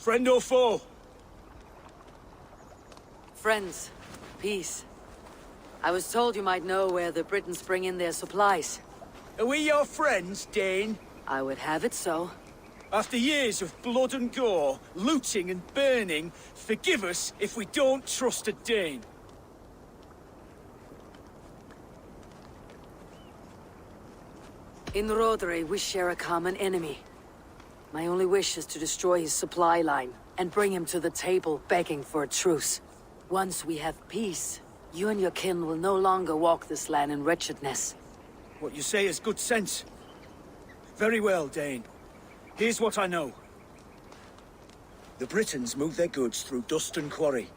Friend or foe? Friends. Peace. I was told you might know where the Britons bring in their supplies. Are we your friends, Dane? I would have it so. After years of blood and gore, looting and burning, forgive us if we don't trust a Dane. In Rodri, we share a common enemy. My only wish is to destroy his supply line, and bring him to the table begging for a truce. Once we have peace, you and your kin will no longer walk this land in wretchedness. What you say is good sense. Very well, Dane. Here's what I know. The Britons move their goods through Dustin Quarry.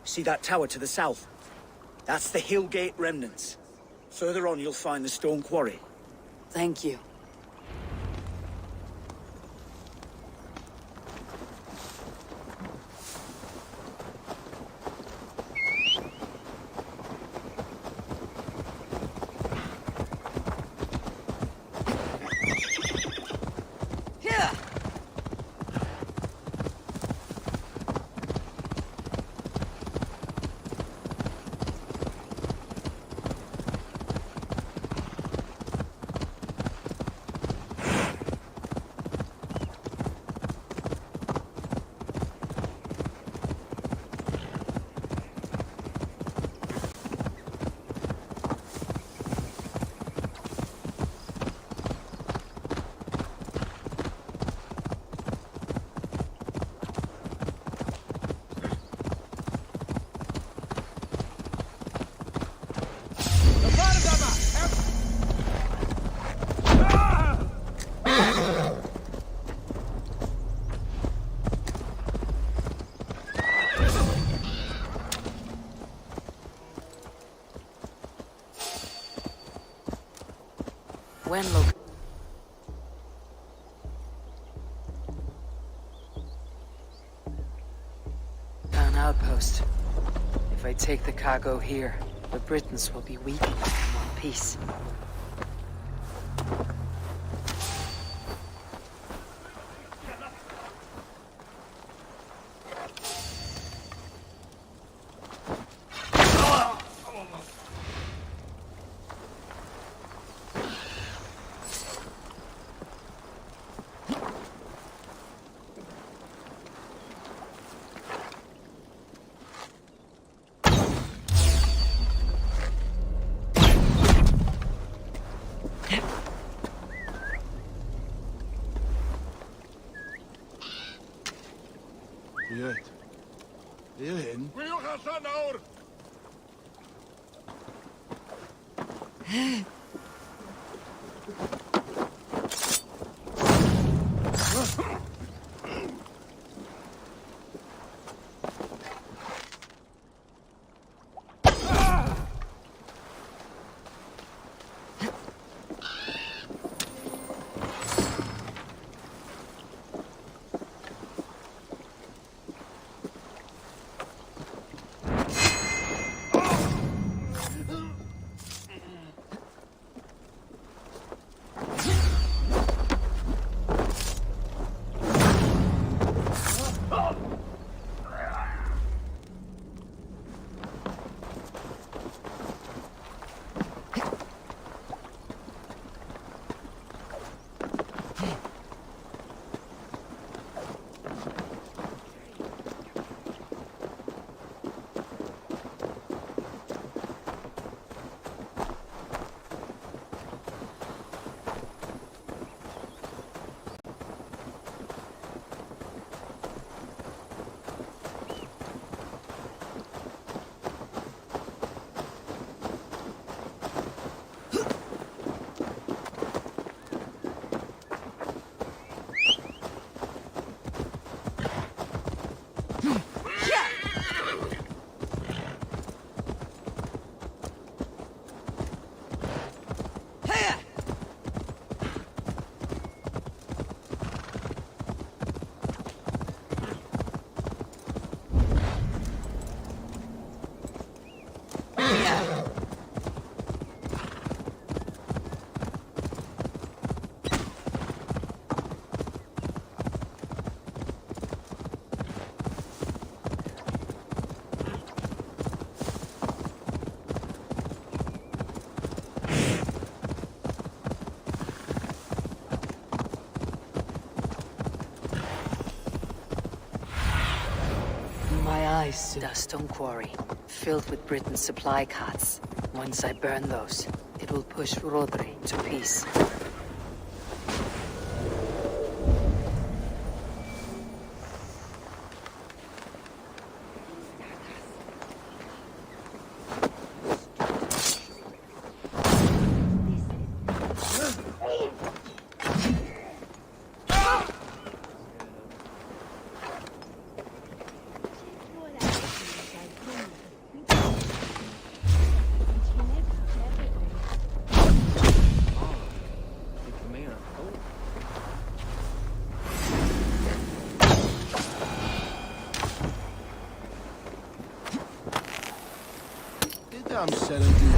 See that tower to the south? That's the Hillgate remnants. Further on, you'll find the stone quarry. Thank you. again, look. An outpost. If I take the cargo here, the Britons will be weakened in one piece. Hierheen? Wil gaan staan, hoor! A stone quarry, filled with Britain's supply carts. Once I burn those, it will push Rodri to peace. I'm setting you.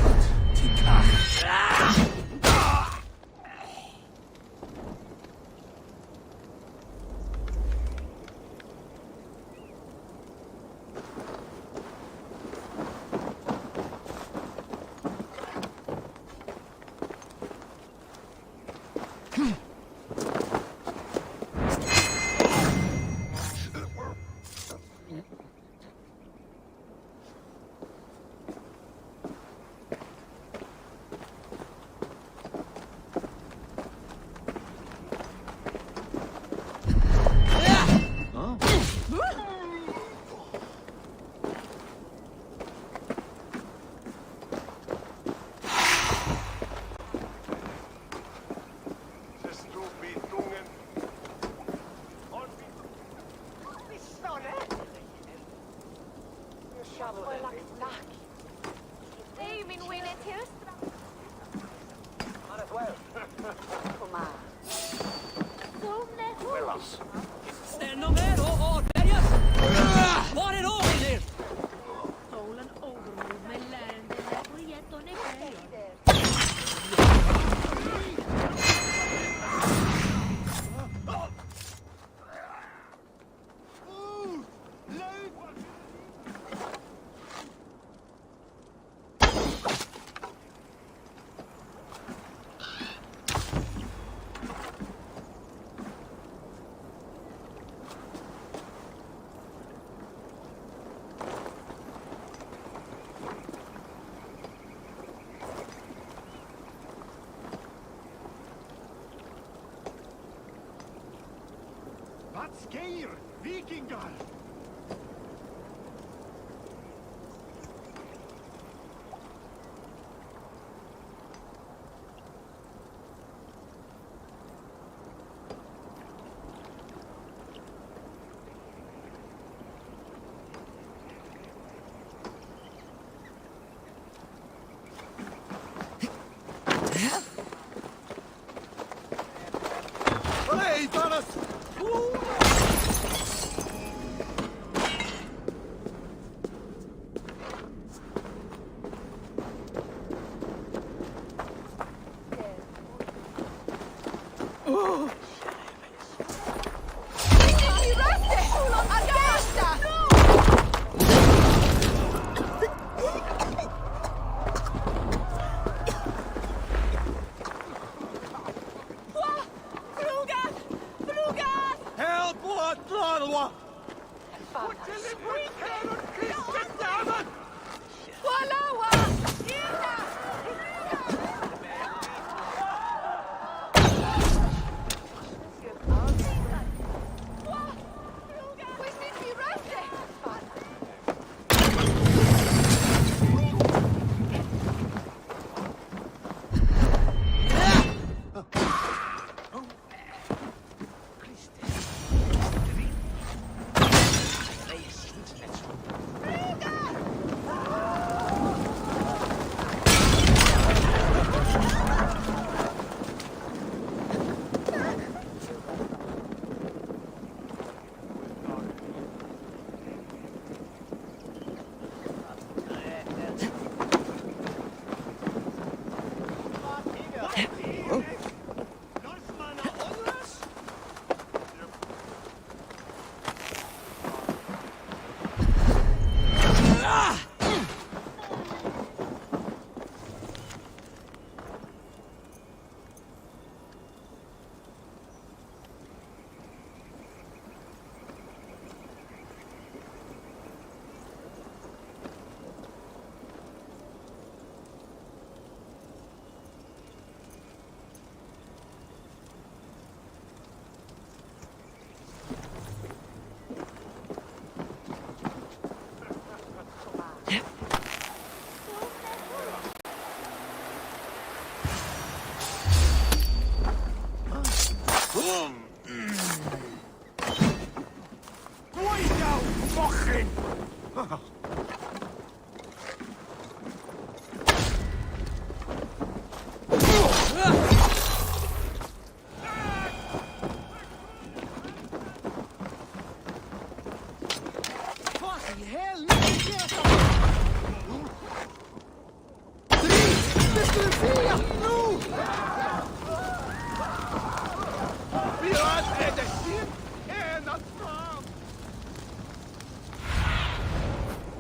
Stanna med och avvärjas! Var är orden er? Stolen overmove my land and that we yet on a Vatskir, vikingar! Hej, Taras!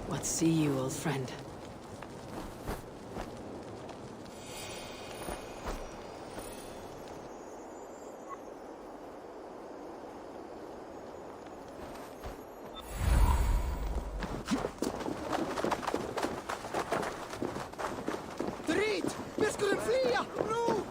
What see you, old friend? Drit! Vi skulle fly! Nu!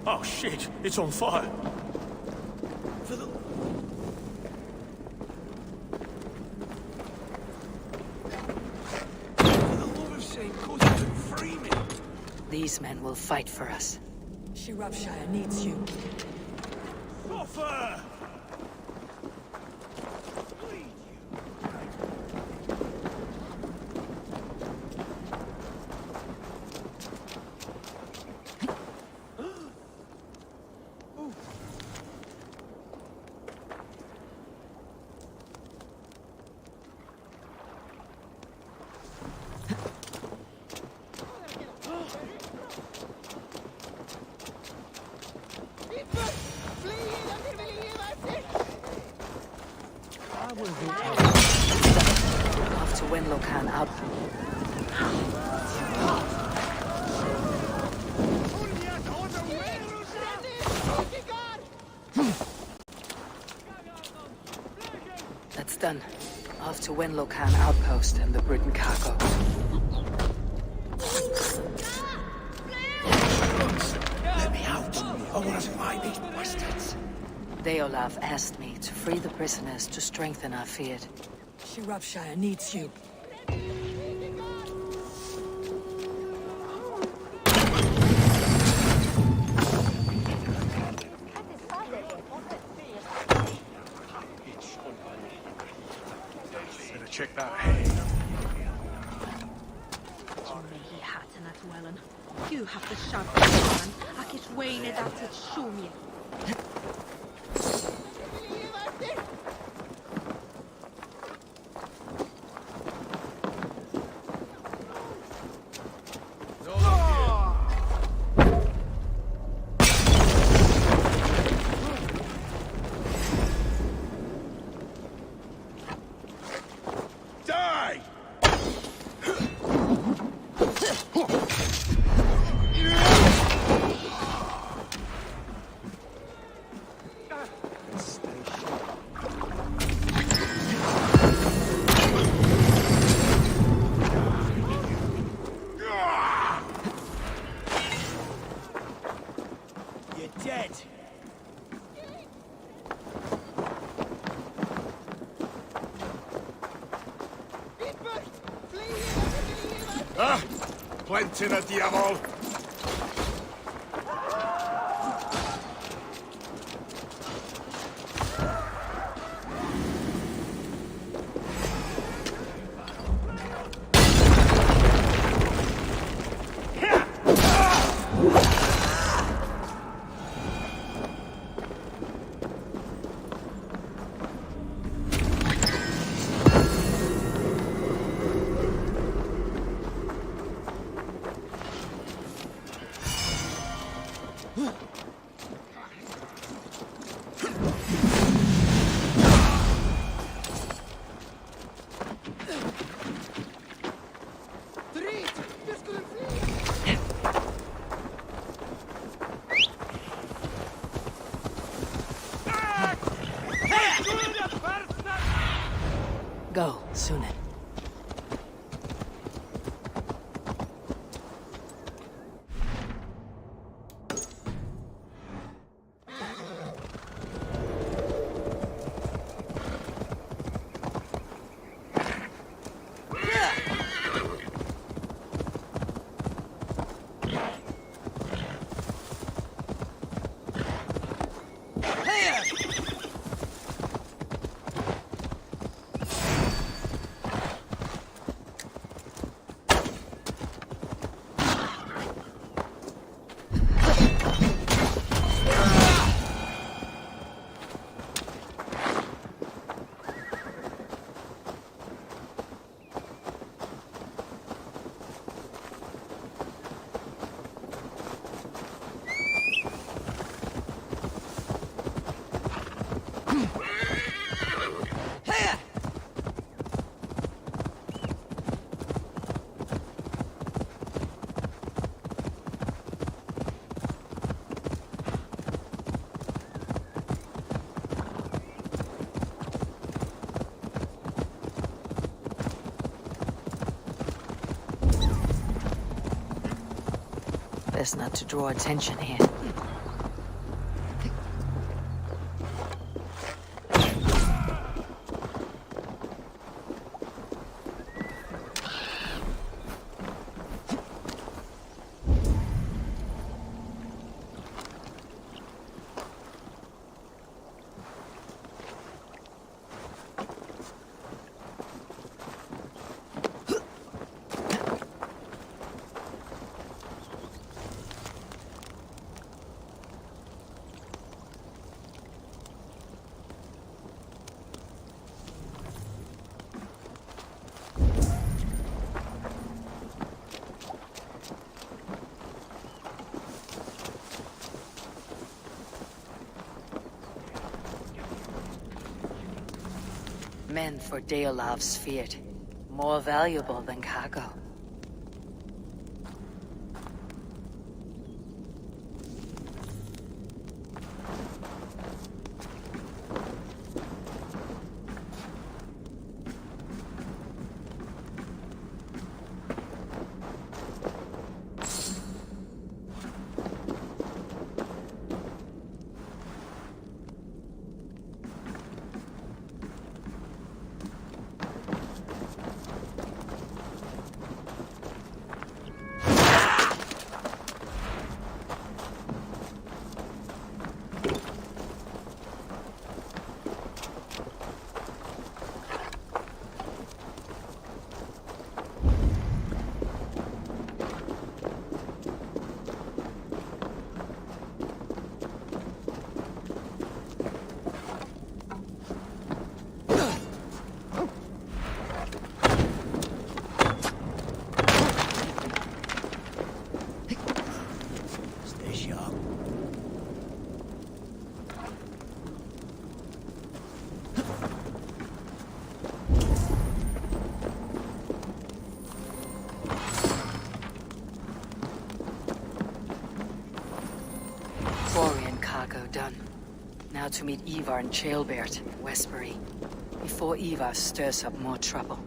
Oh shit, it's on fire. These men will fight for us. Shropshire needs you. Offer! Off to Winlocan out. That's done. Off to Winlocan outpost and the Briton cargo. Let me out. I want to find these bastards. Deolaf asked me to free the prisoners to strengthen our field. Shropshire needs you. Better check that hay. You have the sharp man. Ak is wayne dat het shoemje. Plentyn y diafol! Go, Sunan. Best not to draw attention here. Men for Deolav's feared. More valuable than cargo. Done. Now to meet Ivar and Chaelbert in Westbury, before Ivar stirs up more trouble.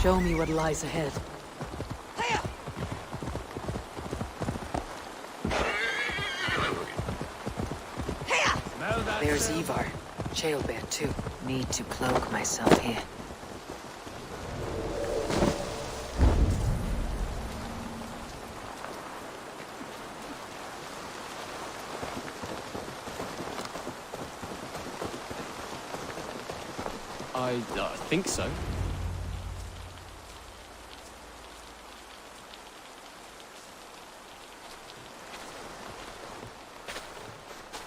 Show me what lies ahead. There's Ivar. Chaelbert too. Need to cloak myself here. I think so.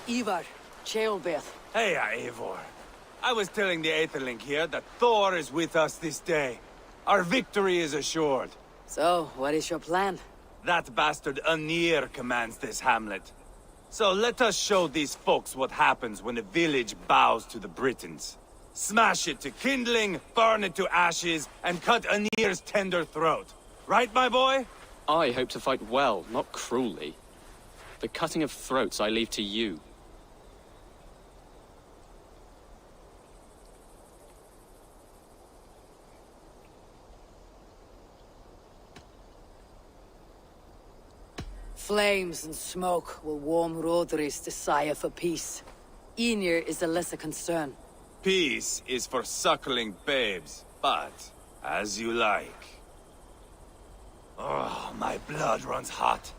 Ivar, Chaelbert. Hey, Eivor. I was telling the Aetherling here that Thor is with us this day. Our victory is assured. So, what is your plan? That bastard Anir commands this hamlet. So let us show these folks what happens when a village bows to the Britons. Smash it to kindling, burn it to ashes, and cut Anir's tender throat. Right, my boy? I hope to fight well, not cruelly. The cutting of throats I leave to you. Flames and smoke will warm Rodri's desire for peace. Ynir is a lesser concern. Peace is for suckling babes, but as you like. Oh, my blood runs hot.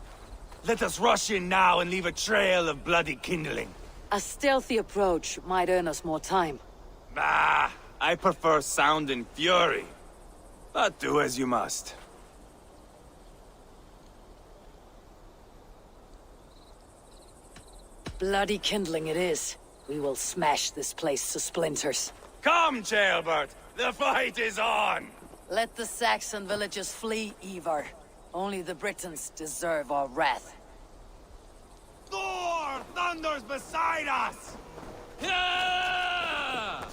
Let us rush in now and leave a trail of bloody kindling. A stealthy approach might earn us more time. Bah, I prefer sound and fury. But do as you must. Bloody kindling it is. We will smash this place to splinters. Come, Jailbert! The fight is on! Let the Saxon villagers flee, Ivar. Only the Britons deserve our wrath. Thor thunders beside us! Yeah!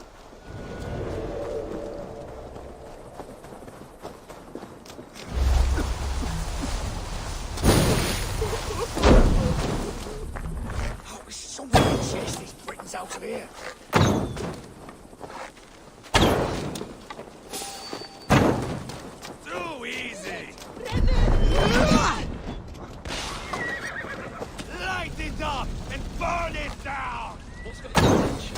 Somebody chase these Britons out of here. Too easy! Light it up and burn it down! What's got its attention?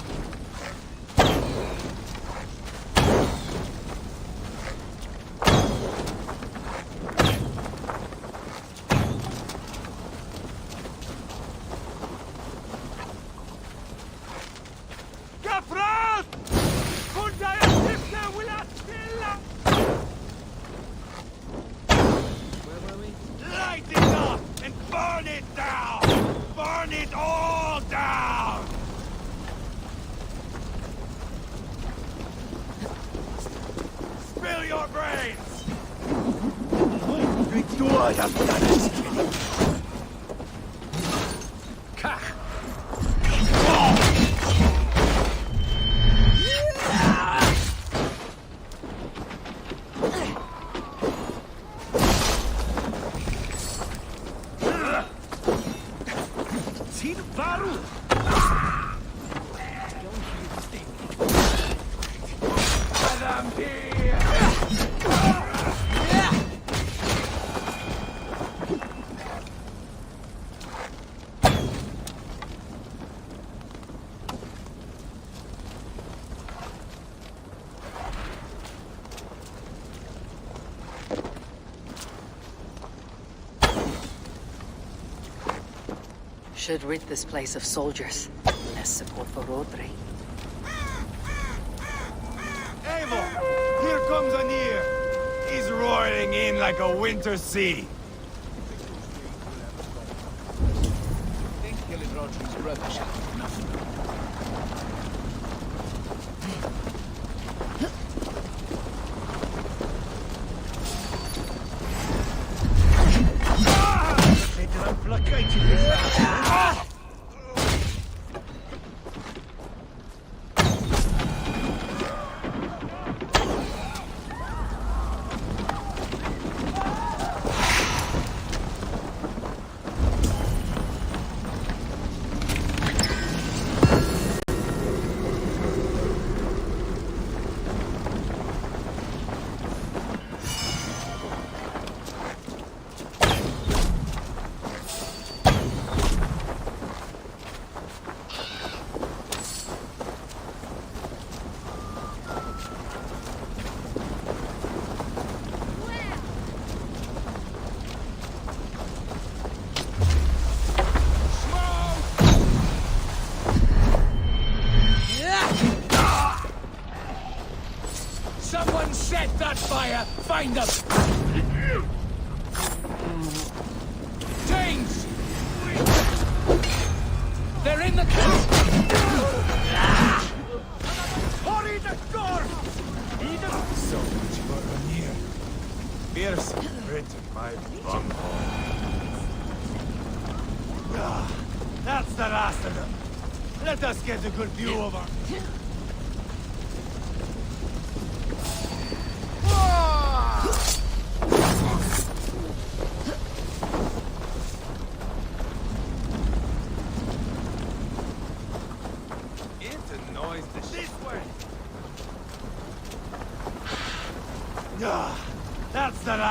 Light it up and burn it down! Burn it all down! Spill your brains! Do I have done it? Should rid this place of soldiers. Less support for Rodri. Eivor! Here comes Anir! He's roaring in like a winter sea. Think killing Rodri's brother shall be enough. Someone set that fire! Find them! James! They're in the camp! Hurry the door! So much for Anir. Fierce Britain, my bunghole. Ah, that's the last of them. Let us get a good view of her.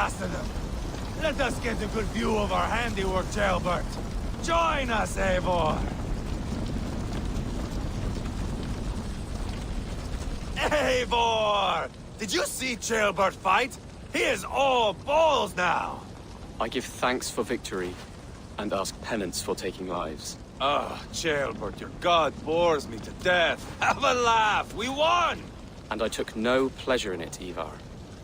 last of them. Let us get a good view of our handiwork, Jailbert. Join us, Eivor! Eivor! Did you see Jailbert fight? He is all balls now! I give thanks for victory, and ask penance for taking lives. Ah, Jailbert, your god bores me to death. Have a laugh! We won! And I took no pleasure in it, Ivar.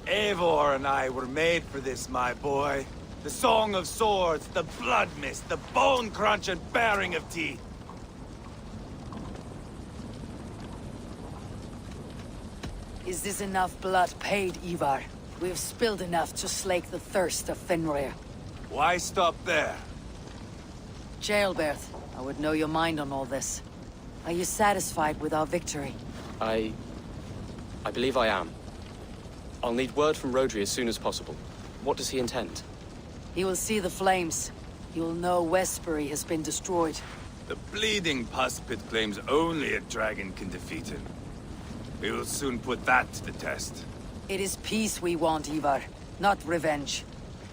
Eivor and I were made for this, my boy. The song of swords, the blood mist, the bone crunch and baring of teeth. Is this enough blood paid, Ivar? We've spilled enough to slake the thirst of Fenrir. Why stop there? Jailbert, I would know your mind on all this. Are you satisfied with our victory? I believe I am. I'll need word from Rodri as soon as possible. What does he intend? He will see the flames. He will know Westbury has been destroyed. The bleeding pus pit claims only a dragon can defeat him. We will soon put that to the test. It is peace we want, Ivar, not revenge.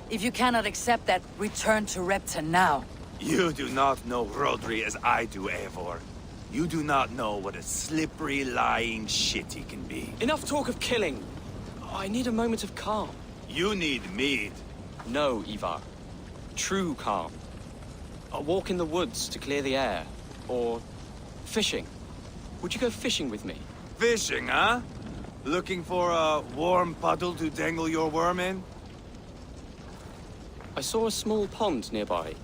If you cannot accept that, return to Repton now. You do not know Rodri as I do, Eivor. You do not know what a slippery, lying shit he can be. Enough talk of killing! I need a moment of calm. You need mead. No, Ivar. True calm. A walk in the woods to clear the air. Or fishing. Would you go fishing with me? Fishing, huh? Looking for a warm puddle to dangle your worm in? I saw a small pond nearby.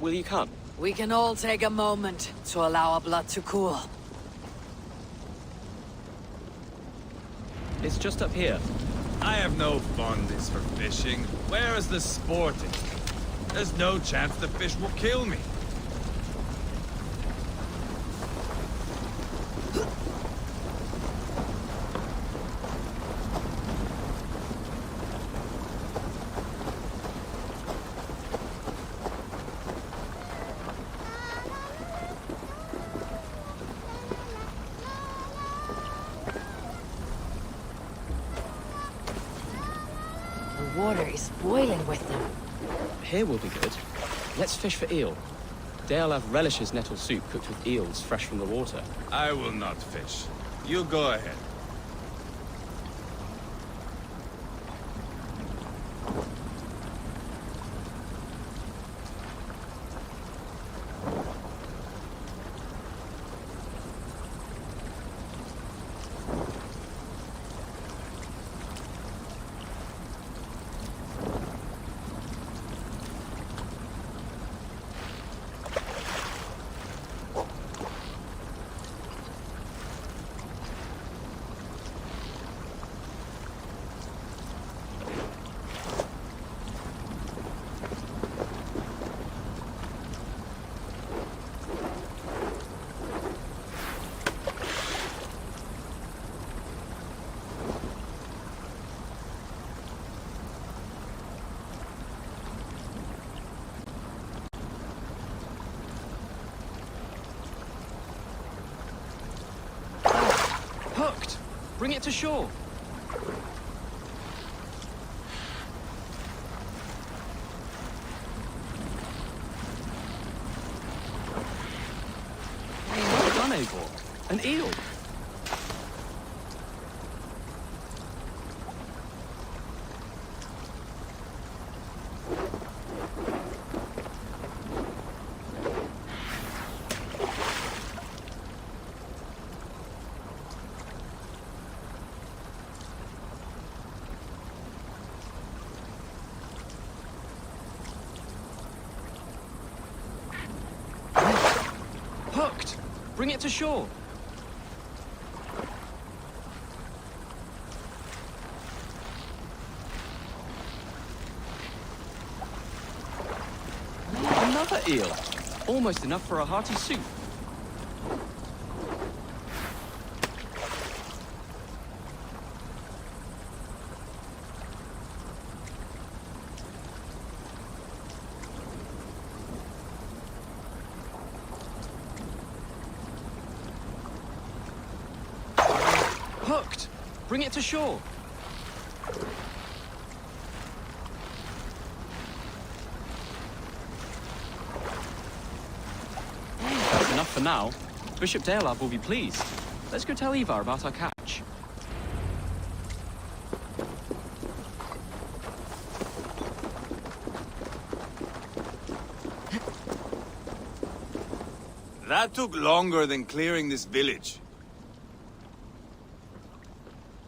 Will you come? We can all take a moment to allow our blood to cool. It's just up here. I have no fondness for fishing. Where is the sporting? There's no chance the fish will kill me. The water is boiling with them. Here will be good. Let's fish for eel. Dale have relishes nettle soup cooked with eels fresh from the water. I will not fish. You go ahead. Hooked! Bring it to shore! Well done, Eivor. An eel! Hooked! Bring it to shore! Another eel! Almost enough for a hearty soup. Hooked! Bring it to shore! enough for now. Bishop Deorlav will be pleased. Let's go tell Ivar about our catch. That took longer than clearing this village.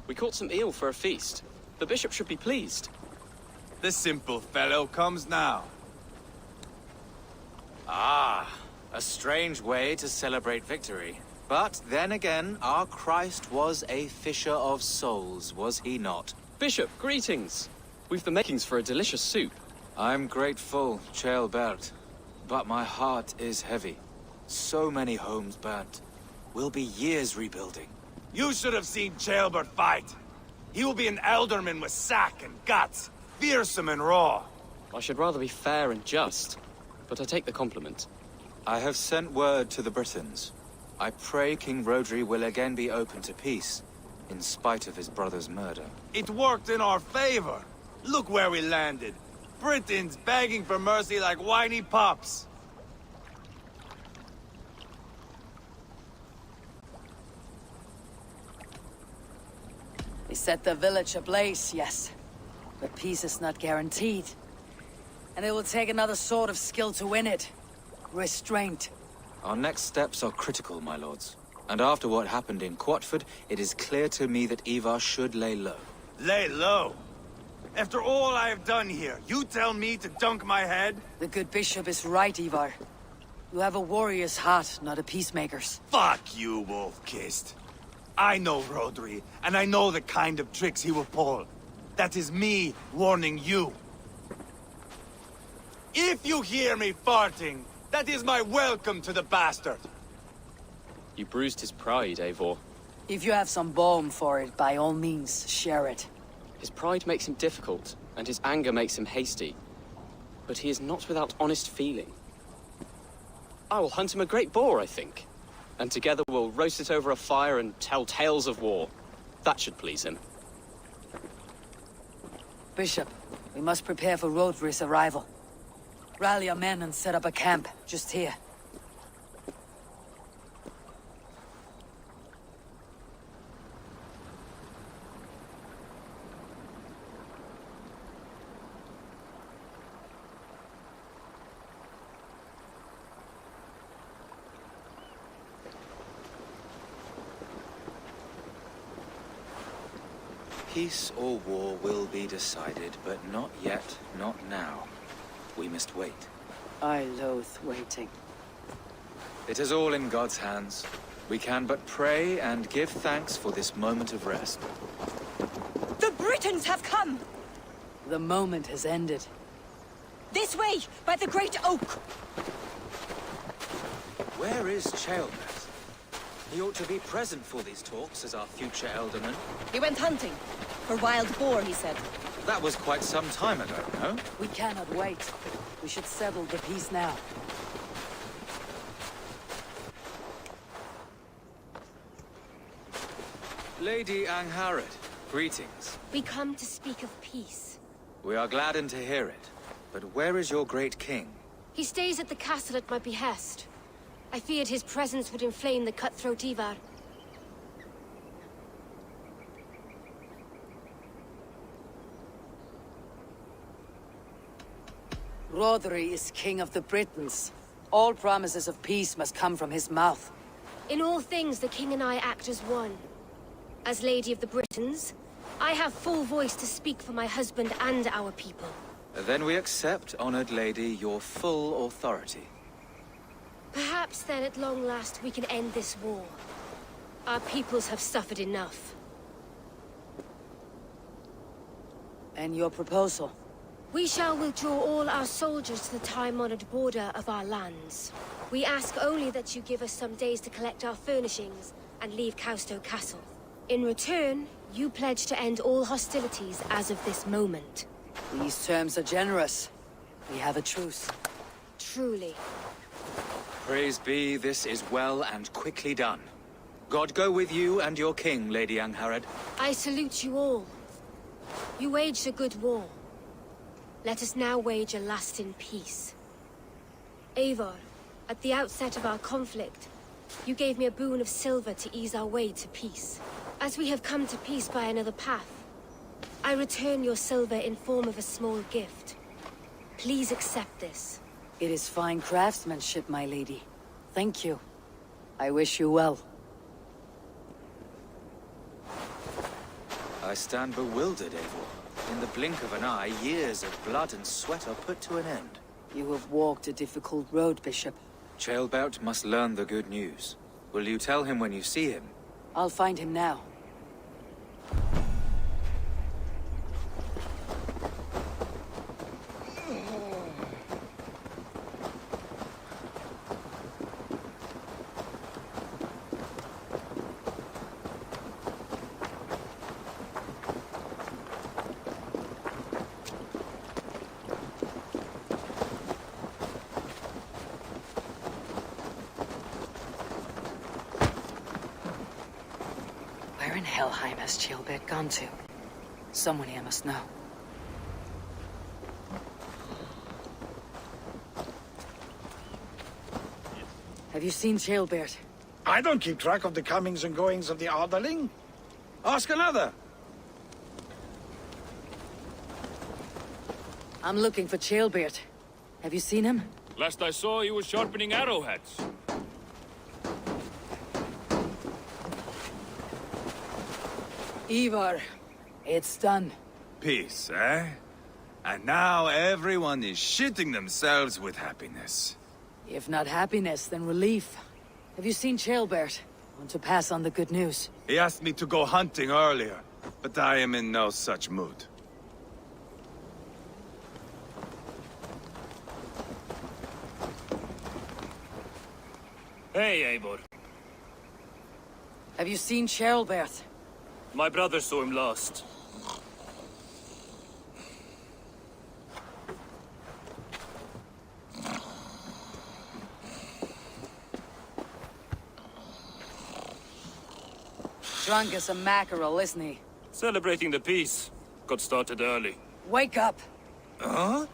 We caught some eel for a feast. The bishop should be pleased. The simple fellow comes now. Ah, a strange way to celebrate victory. But then again, our Christ was a fisher of souls, was he not? Bishop, greetings. We've the makings for a delicious soup. I'm grateful, Ceolbert, but my heart is heavy. So many homes burnt. We'll be years rebuilding. You should have seen Ceolbert fight. He will be an alderman with sack and guts, fearsome and raw. I should rather be fair and just, but I take the compliment. I have sent word to the Britons. I pray King Rodri will again be open to peace, in spite of his brother's murder. It worked in our favor. Look where we landed. Britons begging for mercy like whiny pups. They set the village ablaze, yes. But peace is not guaranteed. And it will take another sort of skill to win it. Restraint. Our next steps are critical, my lords. And after what happened in Quatford, it is clear to me that Ivar should lay low. Lay low? After all I have done here, you tell me to dunk my head? The good bishop is right, Ivar. You have a warrior's heart, not a peacemaker's. Fuck you, wolf-kissed. I know Rodri, and I know the kind of tricks he will pull. That is me warning you. If you hear me farting, that is my welcome to the bastard. You bruised his pride, Eivor. If you have some balm for it, by all means, share it. His pride makes him difficult, and his anger makes him hasty. But he is not without honest feeling. I will hunt him a great boar, I think. And together we'll roast it over a fire and tell tales of war. That should please him. Bishop, we must prepare for Rodri's arrival. Rally our men and set up a camp, just here. Peace or war will be decided, but not yet, not now. We must wait. I loathe waiting. It is all in God's hands. We can but pray and give thanks for this moment of rest. The Britons have come! The moment has ended. This way, by the great oak! Where is Ceolbert? He ought to be present for these talks as our future alderman. He went hunting. For wild boar, he said. That was quite some time ago, no? We cannot wait. We should settle the peace now. Lady Angharad, greetings. We come to speak of peace. We are gladdened to hear it. But where is your great king? He stays at the castle at my behest. I feared his presence would inflame the cutthroat Ivar. Rodri is king of the Britons. All promises of peace must come from his mouth. In all things, the king and I act as one. As Lady of the Britons, I have full voice to speak for my husband and our people. Then we accept, honored lady, your full authority. Perhaps then at long last we can end this war. Our peoples have suffered enough. And your proposal? We shall withdraw all our soldiers to the time-honored border of our lands. We ask only that you give us some days to collect our furnishings and leave Causto Castle. In return, you pledge to end all hostilities as of this moment. These terms are generous. We have a truce. Truly. Praise be, this is well and quickly done. God go with you and your king, Lady Angharad. I salute you all. You waged a good war. Let us now wage a lasting peace. Eivor, At the outset of our conflict, you gave me a boon of silver to ease our way to peace. As we have come to peace by another path, I return your silver in form of a small gift. Please accept this. It is fine craftsmanship, my lady. Thank you. I wish you well. I stand bewildered, Eivor. In the blink of an eye, years of blood and sweat are put to an end. You have walked a difficult road, Bishop. Ceolbert must learn the good news. Will you tell him when you see him? I'll find him now. Where in Helheim has Ceolbert gone to? Someone here must know. Have you seen Ceolbert? I don't keep track of the comings and goings of the Arderling. Ask another. I'm looking for Ceolbert. Have you seen him? Last I saw, he was sharpening arrowheads. Ivar, it's done. Peace, eh? And now everyone is shitting themselves with happiness. If not happiness, then relief. Have you seen Ceolbert? Want to pass on the good news? He asked me to go hunting earlier, but I am in no such mood. Hey, Eivor. Have you seen Ceolbert? My brother saw him last. Drunk as a mackerel, isn't he? Celebrating the peace. Got started early. Wake up! Huh?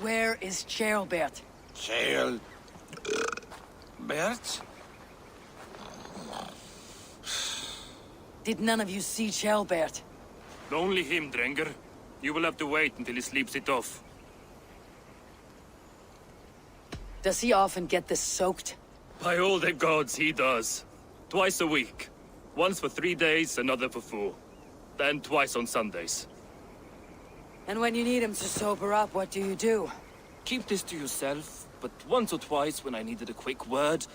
Where is Ceolbert? Bert? Did none of you see Ceolbert? Only him, Drenger. You will have to wait until he sleeps it off. Does he often get this soaked? By all the gods, he does. Twice a week. Once for 3 days, another for 4. Then twice on Sundays. And when you need him to sober up, what do you do? Keep this to yourself, but once or twice when I needed a quick word,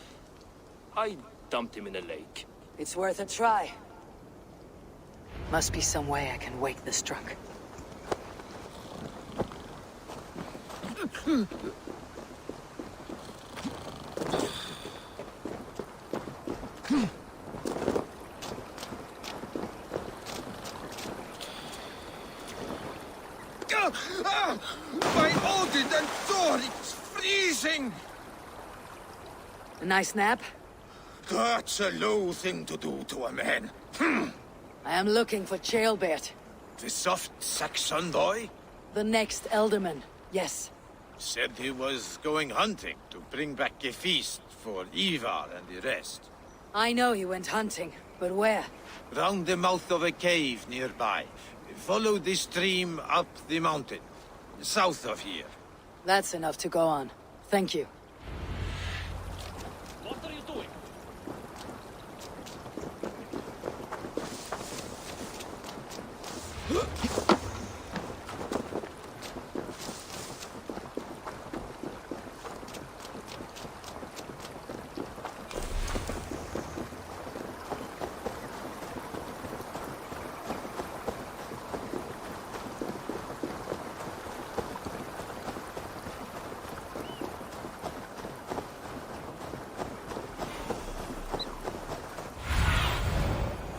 I dumped him in a lake. It's worth a try. Must be some way I can wake this drunk. My Odin and Thor, it's freezing! A nice nap? That's a low thing to do to a man. I am looking for Ceolbert. The soft Saxon boy? The next Elderman, yes. Said he was going hunting to bring back a feast for Ivar and the rest. I know he went hunting, but where? Round the mouth of a cave nearby. Follow the stream up the mountain, south of here. That's enough to go on. Thank you. What are you doing?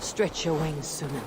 Stretch your wings, Sunan.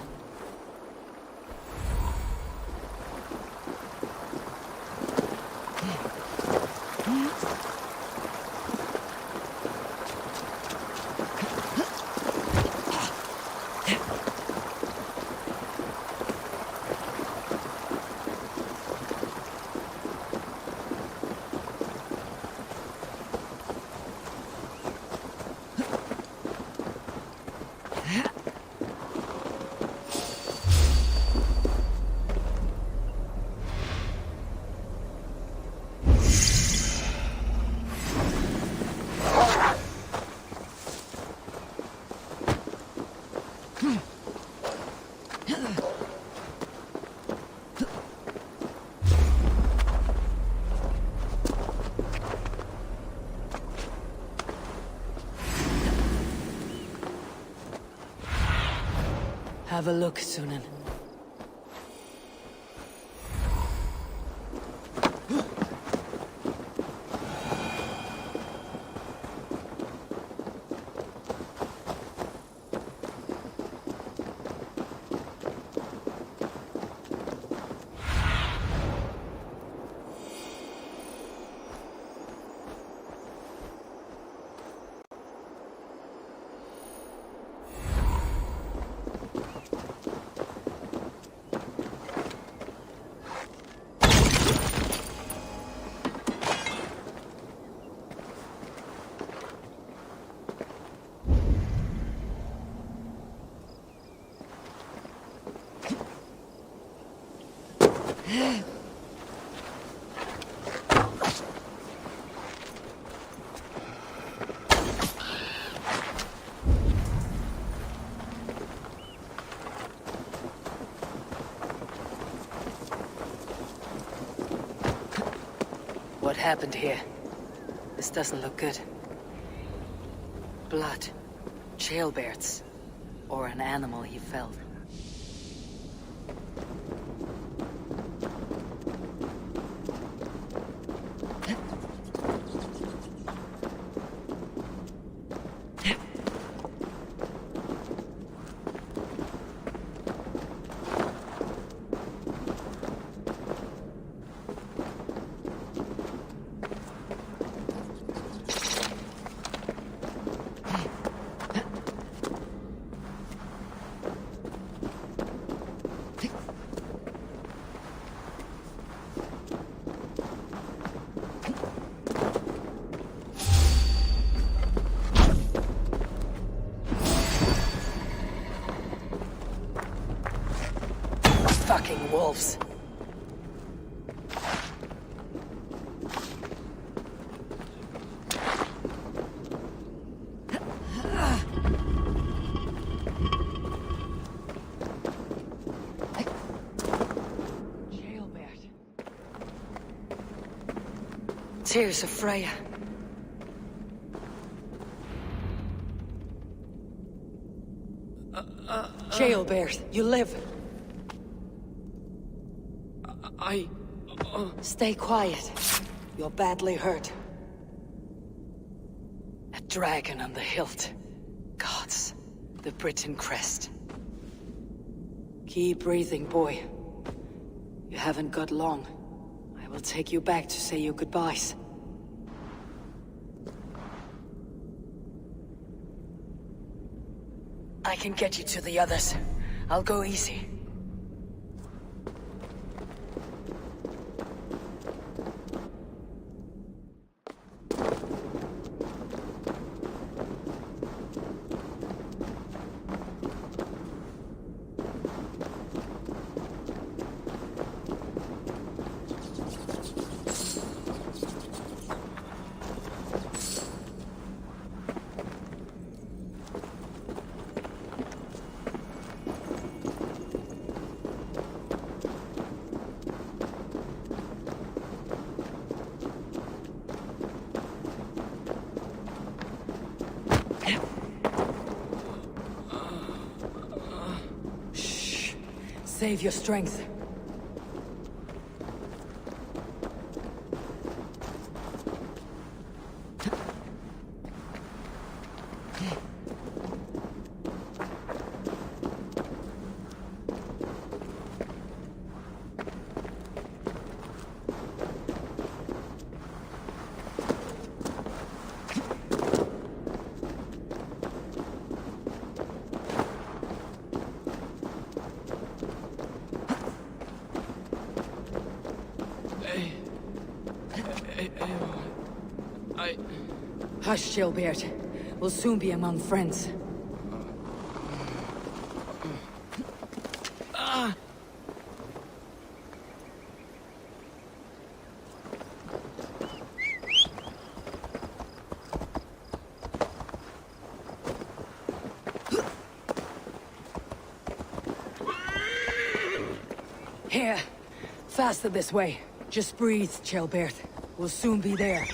Have a look, Sunan. What happened here? This doesn't look good. Blood. Jailbirds. Or an animal he felled. Fucking wolves. Tears of Freya. Jailbird, you live. Stay quiet. You're badly hurt. A dragon on the hilt. Gods, the Britain crest. Keep breathing, boy. You haven't got long. I will take you back to say your goodbyes. I can get you to the others. I'll go easy. Save your strength. Hush, Jailbird. We'll soon be among friends. Here. Faster this way. Just breathe, Jailbird. We'll soon be there.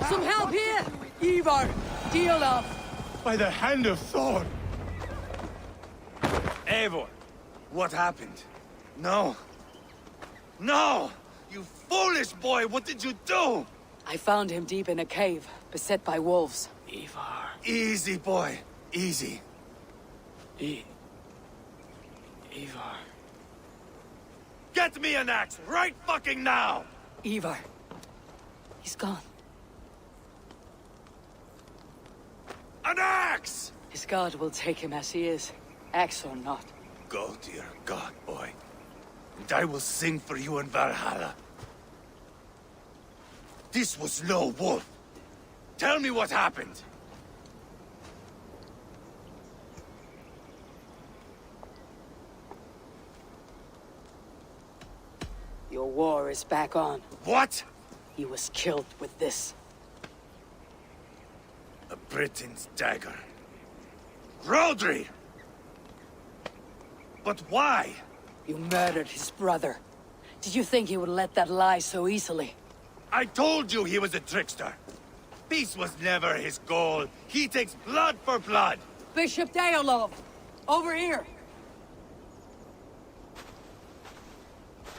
Some help here! Ivar, deal up! By the hand of Thor! Eivor, what happened? No. No! You foolish boy, what did you do? I found him deep in a cave, beset by wolves. Ivar. Easy, boy. Easy. Ivar. Get me an axe, right fucking now! Ivar. He's gone. An axe! His god will take him as he is, axe or not. Go to your god, boy. And I will sing for you in Valhalla. This was no wolf. Tell me what happened. Your war is back on. What? He was killed with this. A Briton's dagger. Rodri! But why? You murdered his brother. Did you think he would let that lie so easily? I told you he was a trickster. Peace was never his goal. He takes blood for blood. Bishop Deolov! Over here!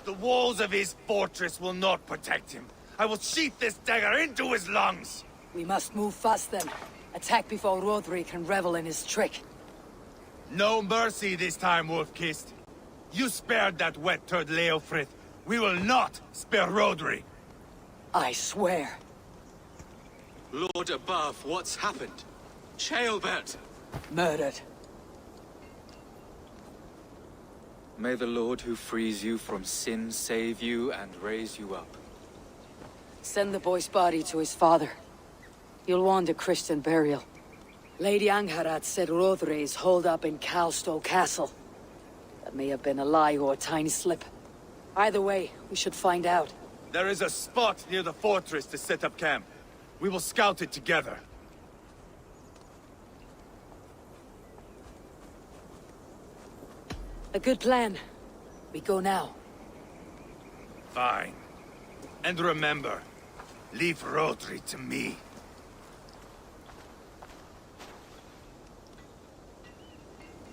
The walls of his fortress will not protect him. I will sheath this dagger into his lungs. We must move fast then. Attack before Rodri can revel in his trick. No mercy this time, Wolf-Kissed. You spared that wet turd Leofrith. We will not spare Rodri. I swear. Lord above, what's happened? Ceolbert! Murdered. May the Lord who frees you from sin save you and raise you up. Send the boy's body to his father. You'll want a Christian burial. Lady Angharad said Rodri is holed up in Calstow Castle. That may have been a lie or a tiny slip. Either way, we should find out. There is a spot near the fortress to set up camp. We will scout it together. A good plan. We go now. Fine. And remember, leave Rodri to me.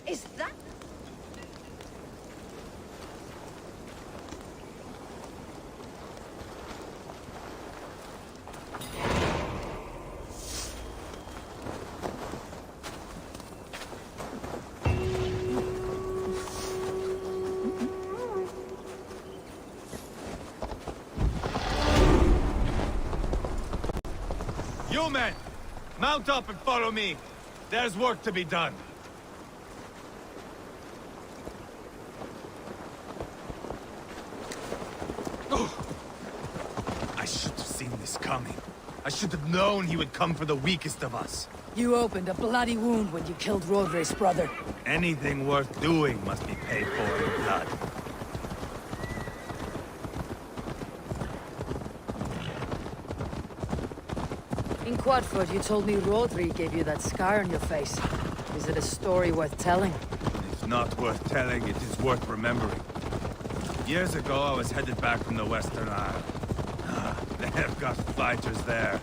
Is that... You men, mount up and follow me. There's work to be done. I should have seen this coming. I should have known he would come for the weakest of us. You opened a bloody wound when you killed Rodri's brother. Anything worth doing must be paid for in blood. In Quadford, you told me Rodri gave you that scar on your face. Is it a story worth telling? If not worth telling, it is worth remembering. Years ago, I was headed back from the Western Isle. They have got fighters there.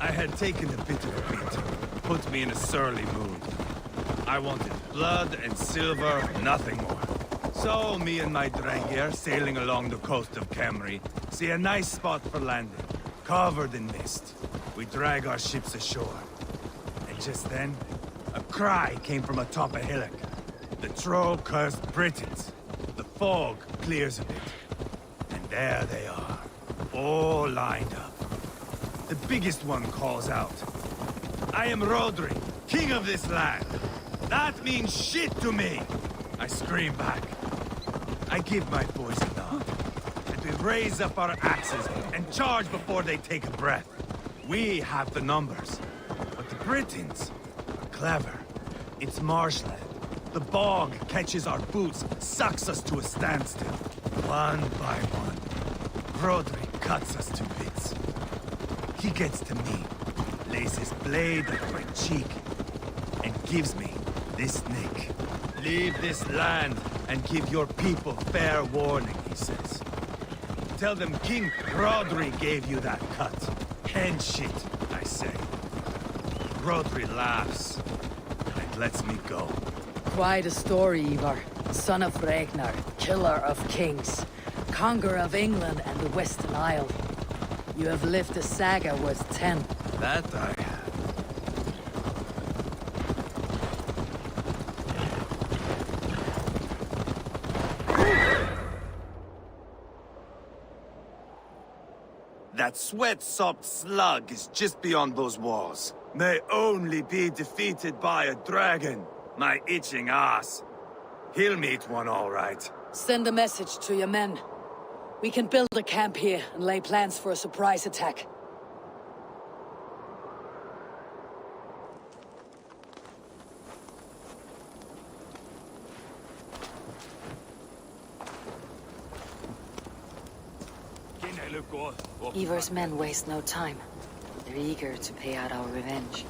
I had taken a bit of a beating. Put me in a surly mood. I wanted blood and silver, nothing more. So, me and my dragir, sailing along the coast of Camry, see a nice spot for landing, covered in mist. We drag our ships ashore. And just then, a cry came from atop a hillock. The troll-cursed Britons. The fog clears a bit. And there they are, all lined up. The biggest one calls out, "I am Rodri, king of this land. That means shit to me!" I scream back. I give my boys a nod. And we raise up our axes and charge before they take a breath. We have the numbers. But the Britons are clever. It's marshland. The bog catches our boots, sucks us to a standstill. One by one, Rodri cuts us to bits. He gets to me, lays his blade at my cheek, and gives me this nick. Leave this land and give your people fair warning, he says. Tell them King Rodri gave you that cut. And shit, I Rodri laughs and lets me go. Quite a story, Ivar. Son of Ragnar, killer of kings, conqueror of England and the Western Isle. You have lived a saga worth 10. That I have. That sweat-sopped slug is just beyond those walls. May only be defeated by a dragon. My itching ass. He'll meet one all right. Send a message to your men. We can build a camp here and lay plans for a surprise attack. Ivar's men waste no time. They're eager to pay out our revenge.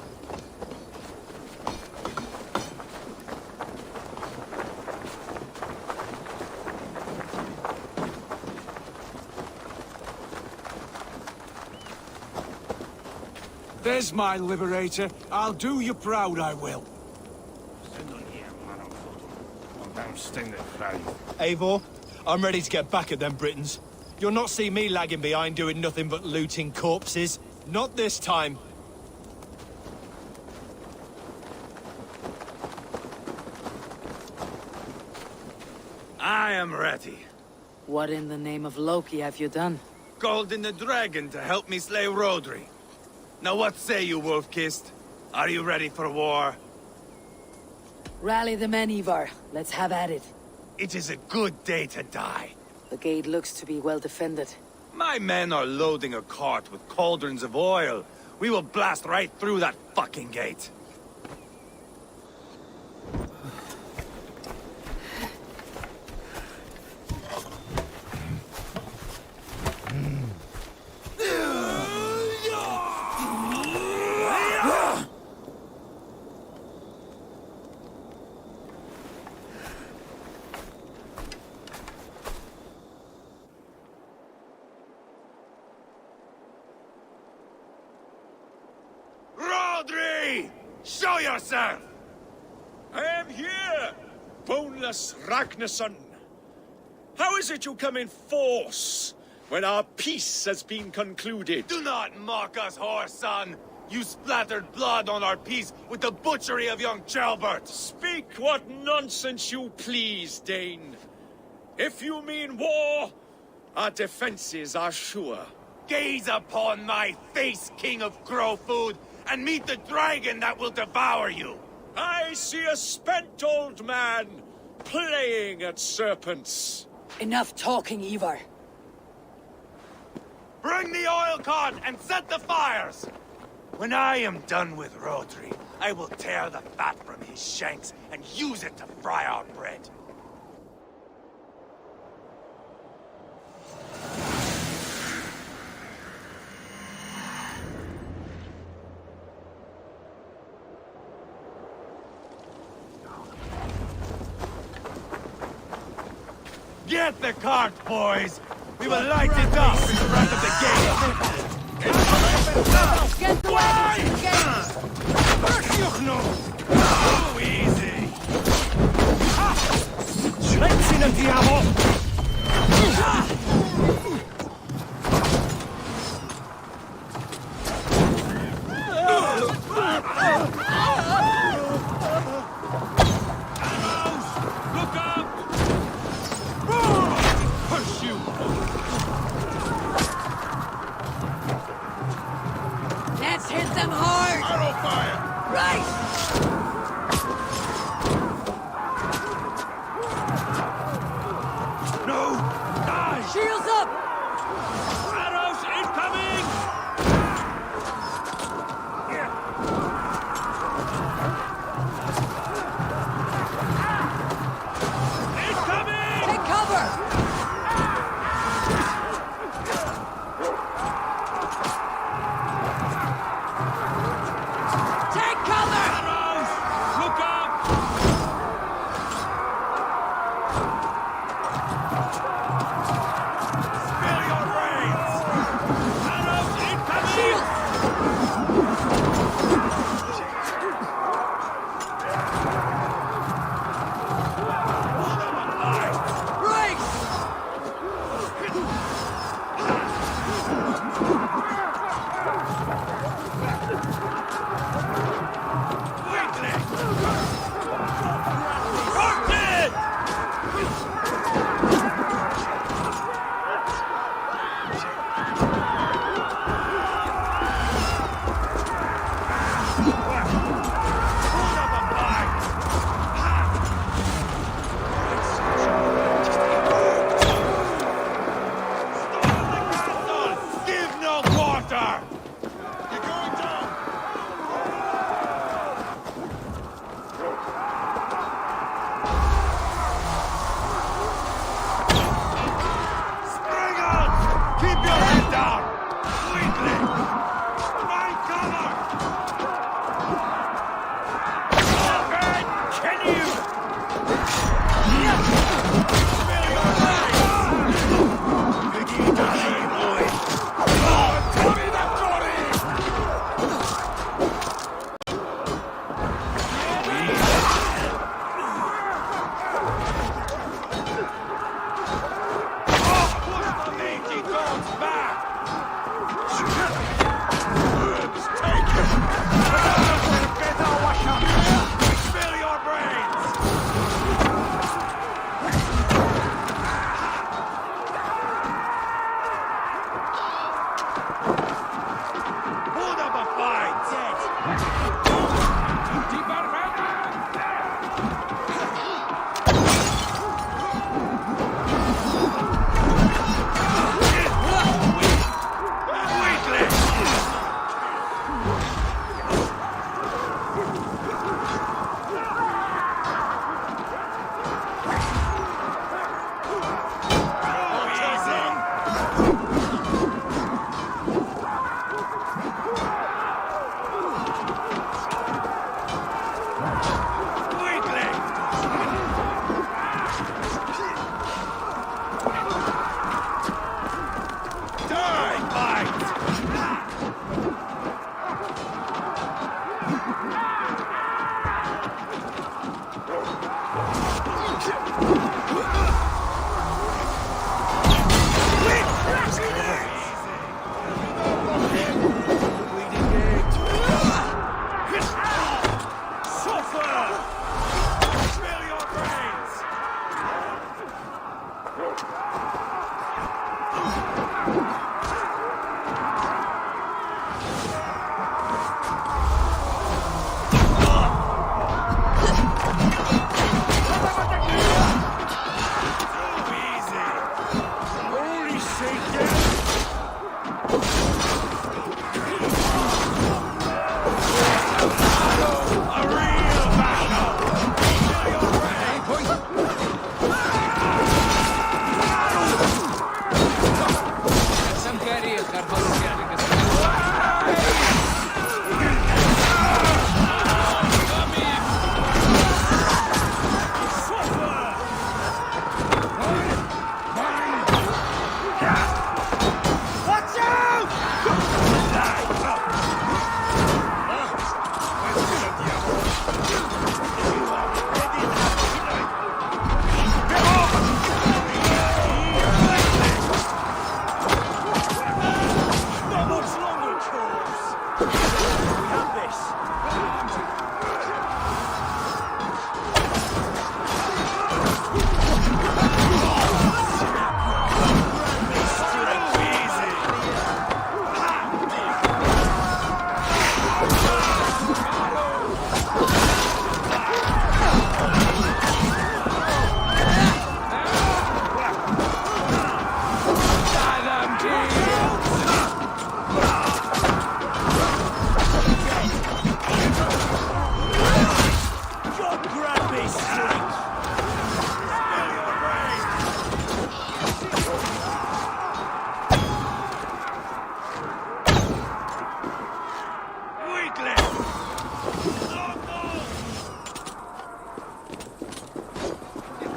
There's my liberator. I'll do you proud, I will. Eivor, I'm ready to get back at them Britons. You'll not see me lagging behind doing nothing but looting corpses. Not this time. I am ready. What in the name of Loki have you done? Called in the dragon to help me slay Rodri. Now what say you, Wolf-Kissed? Are you ready for war? Rally the men, Ivar. Let's have at it. It is a good day to die. The gate looks to be well defended. My men are loading a cart with cauldrons of oil. We will blast right through that fucking gate. Rodri! Show yourself! I am here, boneless Ragnarsson. How is it you come in force when our peace has been concluded? Do not mock us, whoreson! You splattered blood on our peace with the butchery of young Chalbert! Speak what nonsense you please, Dane. If you mean war, our defenses are sure. Gaze upon my face, King of Crow Food, and meet the dragon that will devour you! I see a spent old man playing at serpents. Enough talking, Ivar. Bring the oil cart and set the fires! When I am done with Rodri, I will tear the fat from his shanks and use it to fry our bread. Get the cart, boys! We will light it up in front of the gate! Get away! Oh, easy! Schreckchen im Diabo! Let's hit them hard! Arrow fire! Right!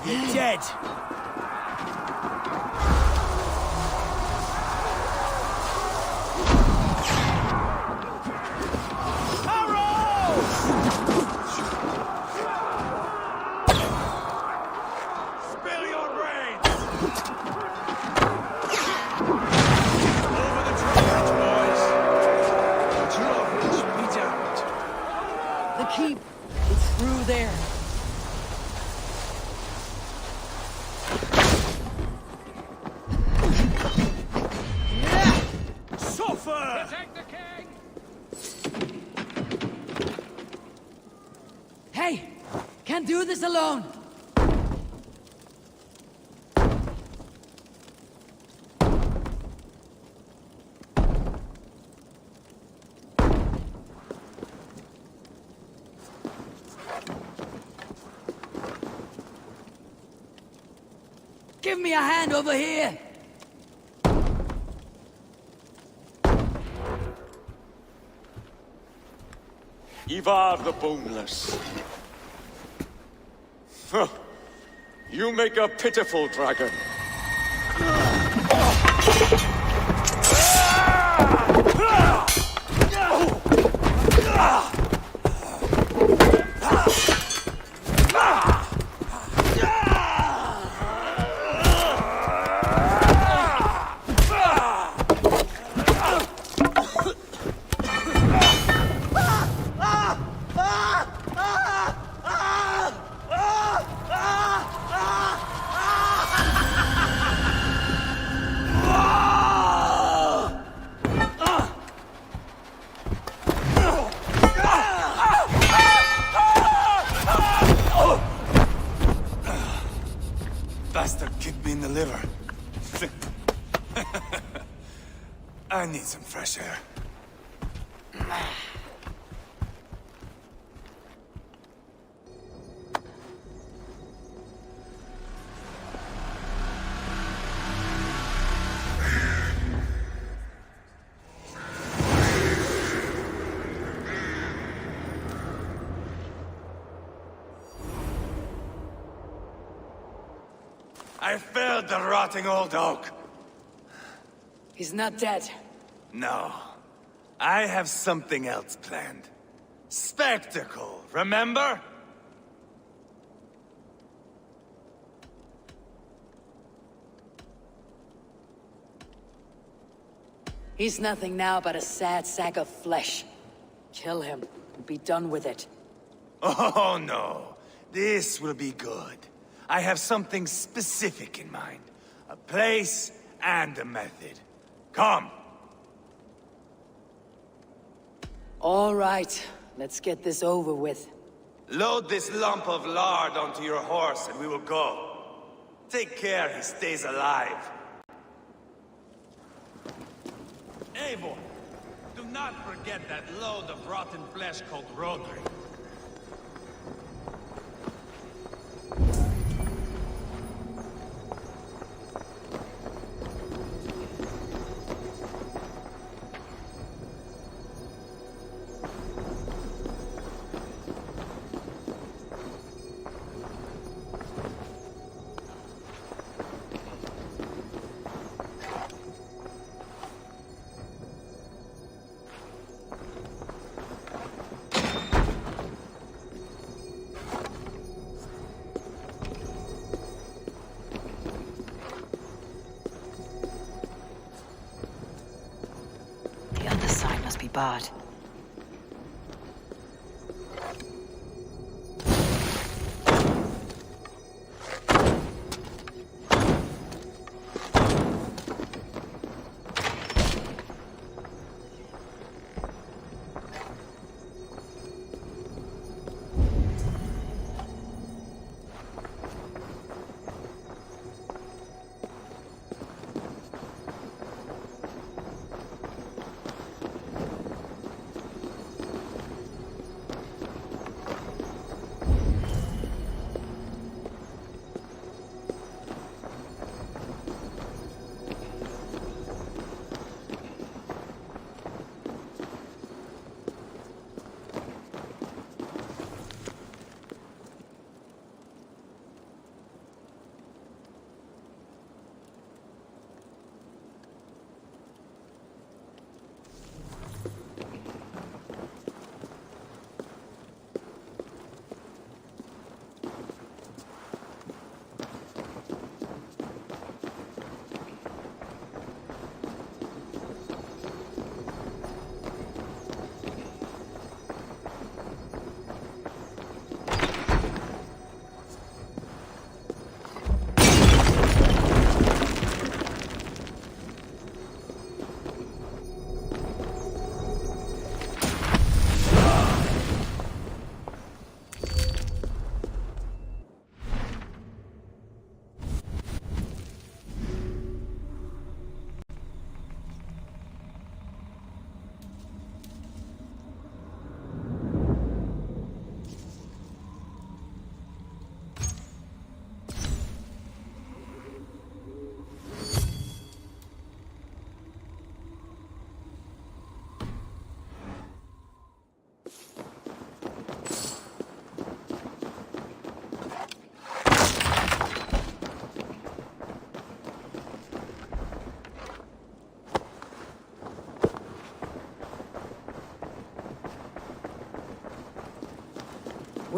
You're dead! Spill your brains! Over the drawbridge, boys! The drawbridge be damned. The keep. It's through there. Suffer! Protect the king! Hey! Can't do this alone! Give me a hand over here! Ivar the Boneless. Huh. You make a pitiful dragon. Bastard kicked me in the liver. I need some fresh air. I failed the rotting old oak. He's not dead. No. I have something else planned. Spectacle, remember? He's nothing now but a sad sack of flesh. Kill him and be done with it. Oh no. This will be good. I have something specific in mind. A place and a method. Come! All right, let's get this over with. Load this lump of lard onto your horse and we will go. Take care he stays alive. Eivor, do not forget that load of rotten flesh called Rodri. The other side must be barred.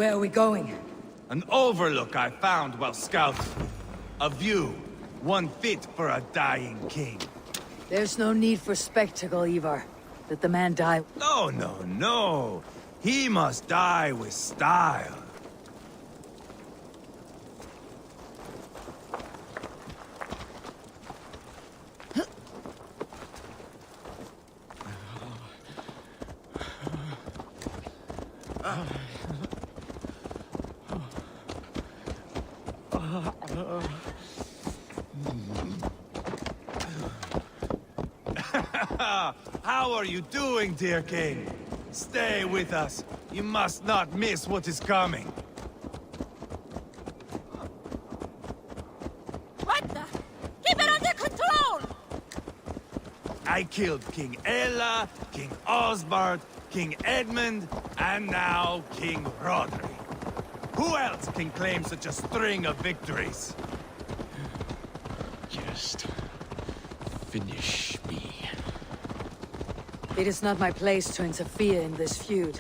Where are we going? An overlook I found while scouting. A view, one fit for a dying king. There's no need for spectacle, Ivar. Let the man die. No, no, no. He must die with style. How are you doing, dear king? Stay with us. You must not miss what is coming. What the? Keep it under control! I killed King Ella, King Osbert, King Edmund, and now King Rodri. Who else can claim such a string of victories? Just finish me. It is not my place to interfere in this feud.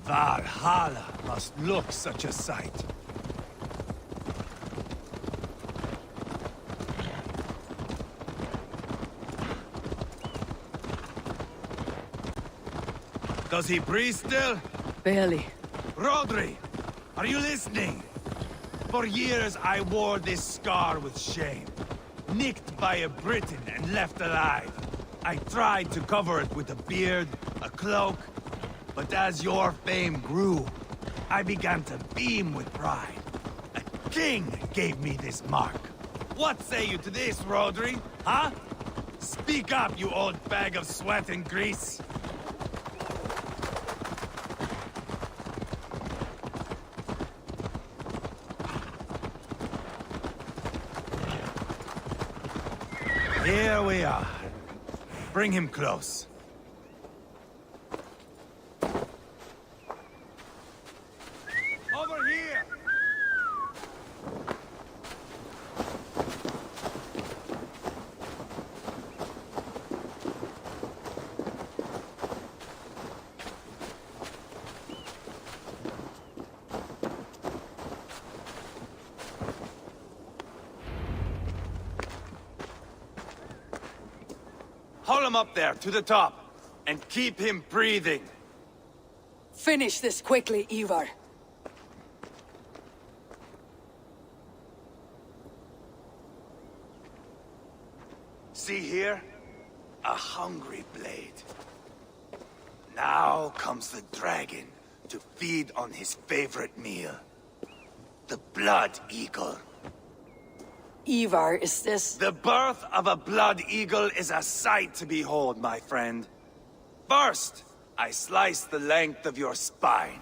Valhalla must look such a sight. Does he breathe still? Barely. Rodri, are you listening? For years I wore this scar with shame. Nicked by a Briton and left alive. I tried to cover it with a beard, a cloak, but as your fame grew, I began to beam with pride. A king gave me this mark. What say you to this, Rodri? Huh? Speak up, you old bag of sweat and grease. Here we are. Bring him close. Over here! Haul him up there, to the top, and keep him breathing. Finish this quickly, Ivar. See here? A hungry blade. Now comes the dragon to feed on his favorite meal. The blood eagle. Ivar, is this... The birth of a blood eagle is a sight to behold, my friend. First, I slice the length of your spine.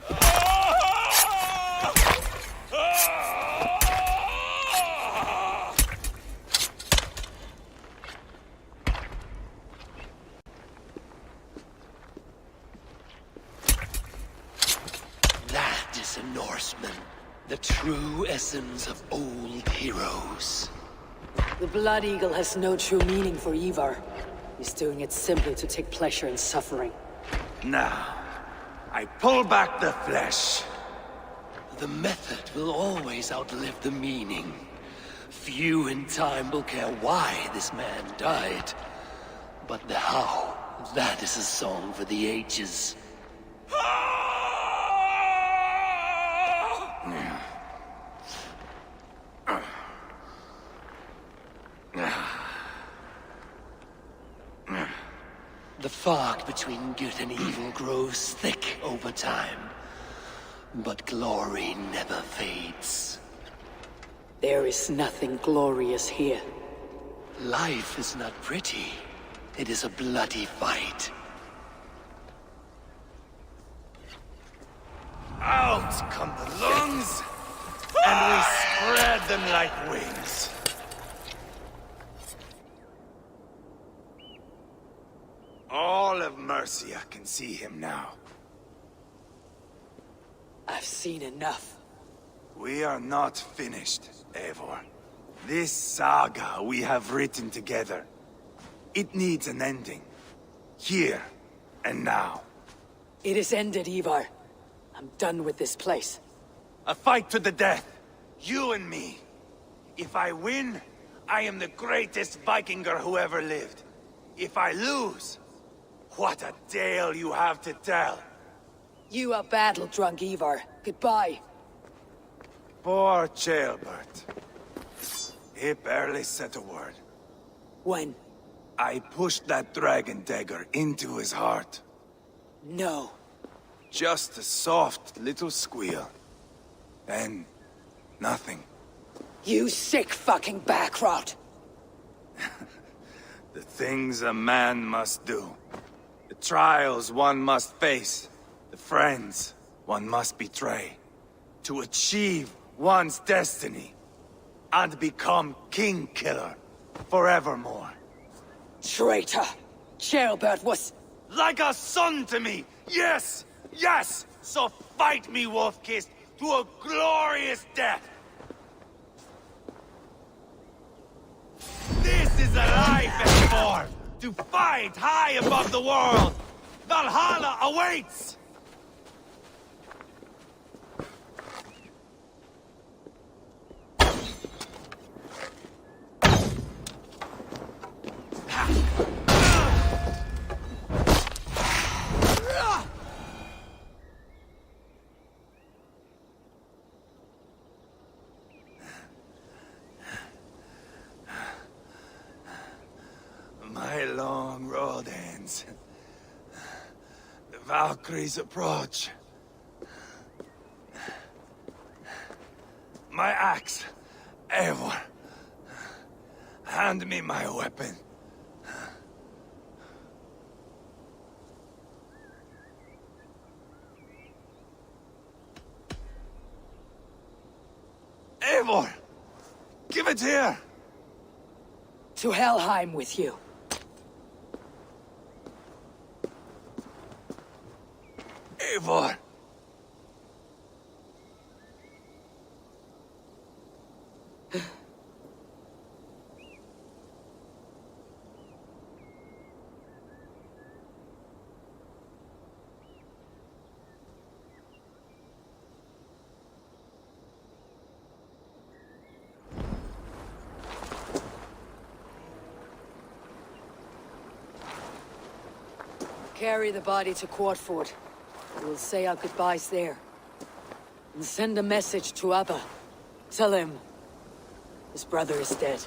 That is a Norseman. The true essence of old heroes. The Blood Eagle has no true meaning for Ivar. He's doing it simply to take pleasure in suffering. Now, I pull back the flesh. The method will always outlive the meaning. Few in time will care why this man died. But the how, that is a song for the ages. The fog between good and evil grows thick over time. But glory never fades. There is nothing glorious here. Life is not pretty. It is a bloody fight. Out come the lungs, and we spread them like wings. All of Mercia can see him now. I've seen enough. We are not finished, Eivor. This saga we have written together, it needs an ending. Here and now. It is ended, Ivar. I'm done with this place. A fight to the death. You and me. If I win, I am the greatest Vikinger who ever lived. If I lose, what a tale you have to tell. You are battle-drunk, Ivar. Goodbye. Poor Ceolbert. He barely said a word. When? I pushed that dragon dagger into his heart. No. Just a soft little squeal. Then, nothing. You sick fucking backrot! The things a man must do. The trials one must face. The friends one must betray. To achieve one's destiny. And become king killer forevermore. Traitor! Ceolbert was... Like a son to me! Yes! Yes! So fight me, Wolf-Kissed, to a glorious death! This is a life, Eivor! To fight high above the world! Valhalla awaits! My long road ends. The Valkyries approach. My axe, Eivor. Hand me my weapon. Eivor! Give it here! To Helheim with you. Eivor! Carry the body to Quartford. We'll say our goodbyes there. And send a message to Abba. Tell him his brother is dead.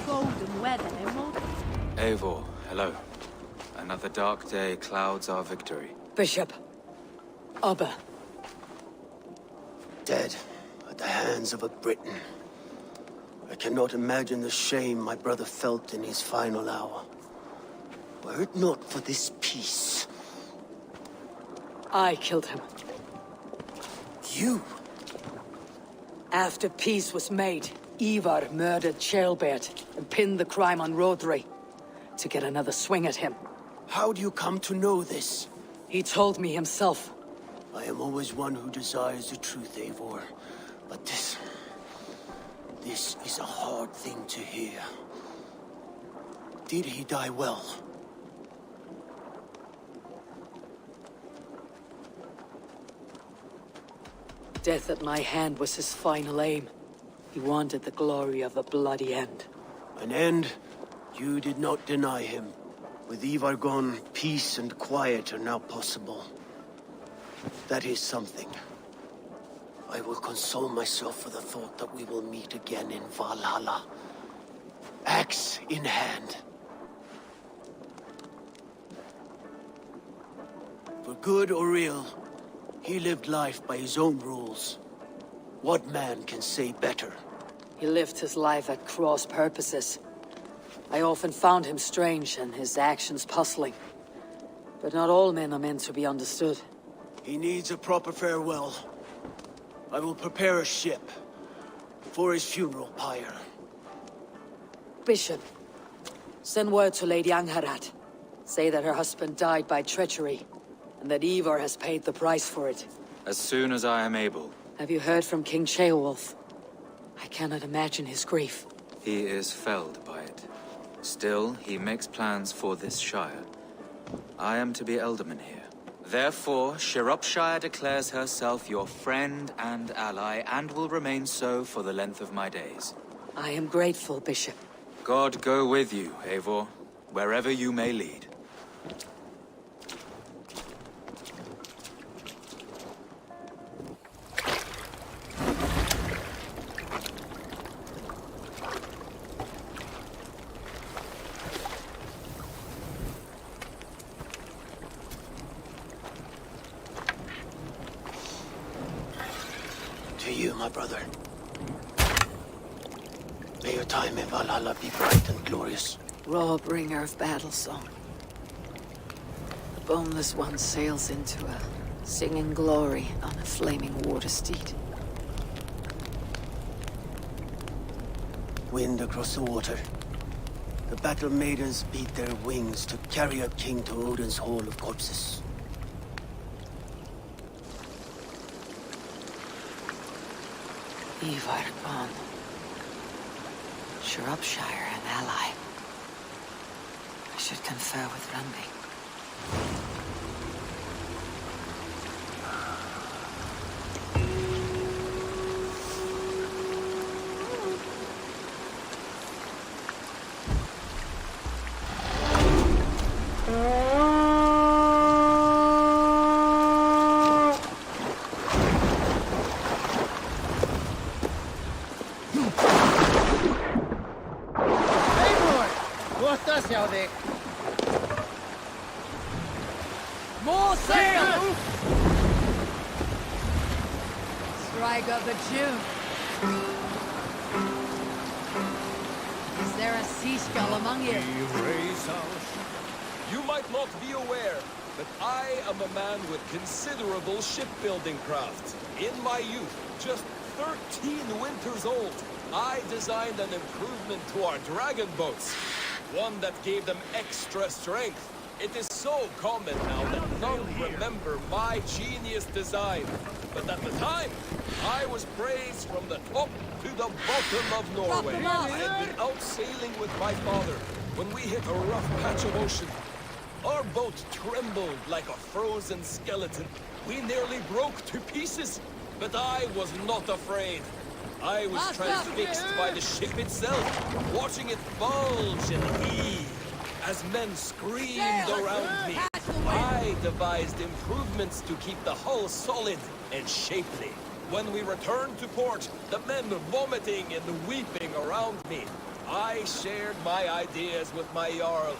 Golden weather, Emerald. Eivor, hello. Another dark day clouds our victory. Bishop. Abba. Dead at the hands of a Briton. I cannot imagine the shame my brother felt in his final hour. Were it not for this peace. I killed him. You? After peace was made, Ivar murdered Ceolbert and pinned the crime on Rodri to get another swing at him. How do you come to know this? He told me himself. I am always one who desires the truth, Eivor. But this is a hard thing to hear. Did he die well? Death at my hand was his final aim. He wanted the glory of a bloody end. An end you did not deny him. With Ivar gone, peace and quiet are now possible. That is something. I will console myself for the thought that we will meet again in Valhalla. Axe in hand. For good or ill, he lived life by his own rules. What man can say better? He lived his life at cross purposes. I often found him strange and his actions puzzling. But not all men are meant to be understood. He needs a proper farewell. I will prepare a ship for his funeral pyre. Bishop, send word to Lady Angharad. Say that her husband died by treachery, and that Ivar has paid the price for it. As soon as I am able. Have you heard from King Ceolwulf? I cannot imagine his grief. He is felled by it. Still, he makes plans for this shire. I am to be Elderman here. Therefore, Shropshire declares herself your friend and ally, and will remain so for the length of my days. I am grateful, Bishop. God go with you, Eivor, wherever you may lead. To you, my brother. May your time in Valhalla be bright and glorious. Raw bringer of battle song. The boneless one sails into a singing glory on a flaming water steed. Wind across the water. The battle maidens beat their wings to carry a king to Odin's Hall of Corpses. Ivar gone. Shropshire an ally. I should confer with Randi. More sail! Strike of the June. Is there a sea skull among you? You might not be aware, but I am a man with considerable shipbuilding craft. In my youth, just 13 winters old, I designed an improvement to our dragon boats. One that gave them extra strength, It is so common now that none remember my genius design. But at the time, I was praised from the top to the bottom of Norway. I had been out sailing with my father when we hit a rough patch of ocean. Our boat trembled like a frozen skeleton. We nearly broke to pieces, but I was not afraid. I was transfixed by the ship itself, watching it bulge and heave as men screamed around me. I devised improvements to keep the hull solid and shapely. When we returned to port, the men vomiting and weeping around me, I shared my ideas with my Jarl.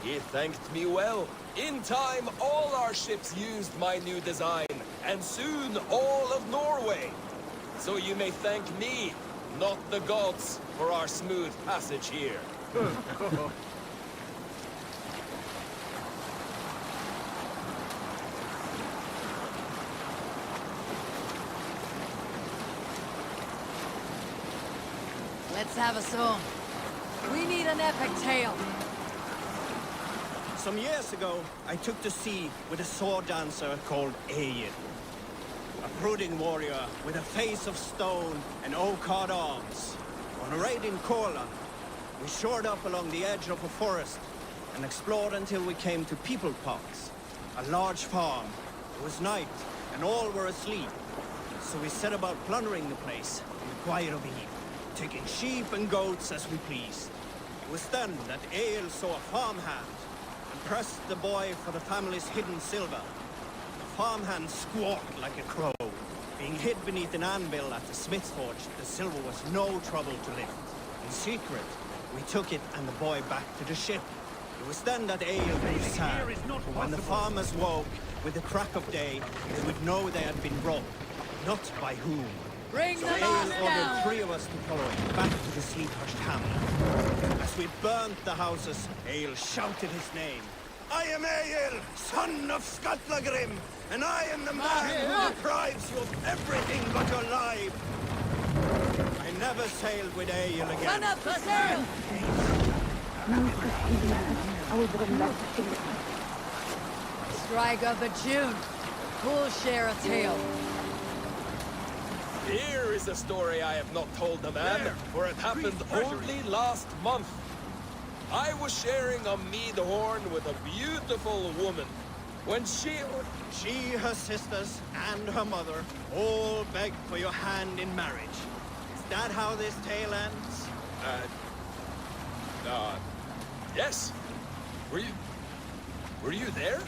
He thanked me well. In time, all our ships used my new design, and soon all of Norway. So you may thank me, not the gods, for our smooth passage here. Let's have a song. We need an epic tale. Some years ago, I took to sea with a sword dancer called Egil. A brooding warrior with a face of stone and oak-hard arms. On a raid in Courland, we shored up along the edge of a forest and explored until we came to People Pox, a large farm. It was night, and all were asleep. So we set about plundering the place in the quiet of the evening, taking sheep and goats as we pleased. It was then that Egil saw a farmhand and pressed the boy for the family's hidden silver. The farmhand squawked like a crow. Being hid beneath an anvil at the smith's forge, the silver was no trouble to lift. In secret, we took it and the boy back to the ship. It was then that Egil grew sad. When the farmers woke with the crack of day, they would know they had been robbed, not by whom. Bring So them Egil all ordered down! 3 of us to follow him back to the sleep-hushed hamlet. As we burnt the houses, Egil shouted his name. I am Egil, son of Skatlagrim, and I am the man who deprives you of everything but your life. I never sailed with Egil again. Run up the sail! Strike up a tune. We'll share a tale. Here is a story I have not told the man, for it happened only last month. I was sharing a mead horn with a beautiful woman. When she, her sisters, and her mother all begged for your hand in marriage. Is that how this tale ends? Yes. Were you there?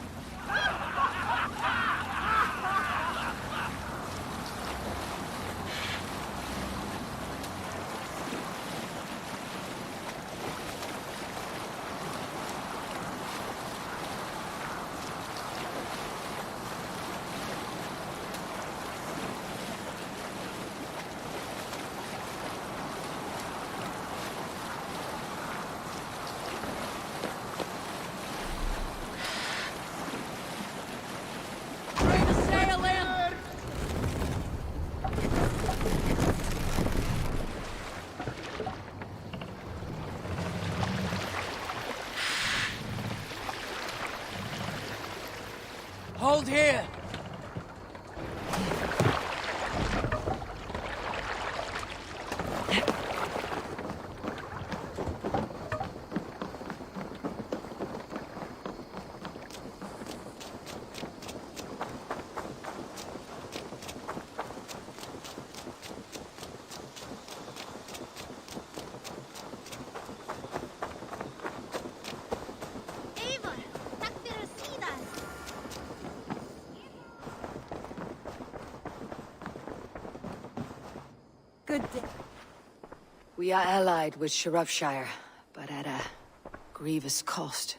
Hold here! Good day. We are allied with Shropshire, but at a grievous cost.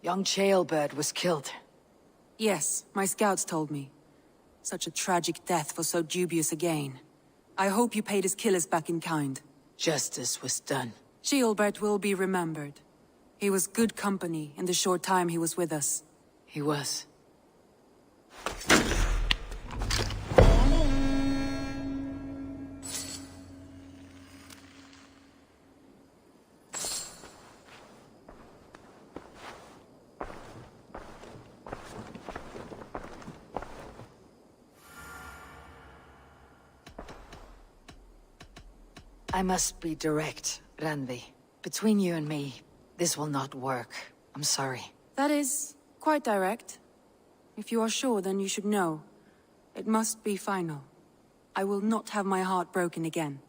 Young Chaelbert was killed. Yes, my scouts told me. Such a tragic death for so dubious a gain. I hope you paid his killers back in kind. Justice was done. Chaelbert will be remembered. He was good company in the short time he was with us. He was. I must be direct, Randvi. Between you and me, this will not work. I'm sorry. That is quite direct. If you are sure, then you should know. It must be final. I will not have my heart broken again.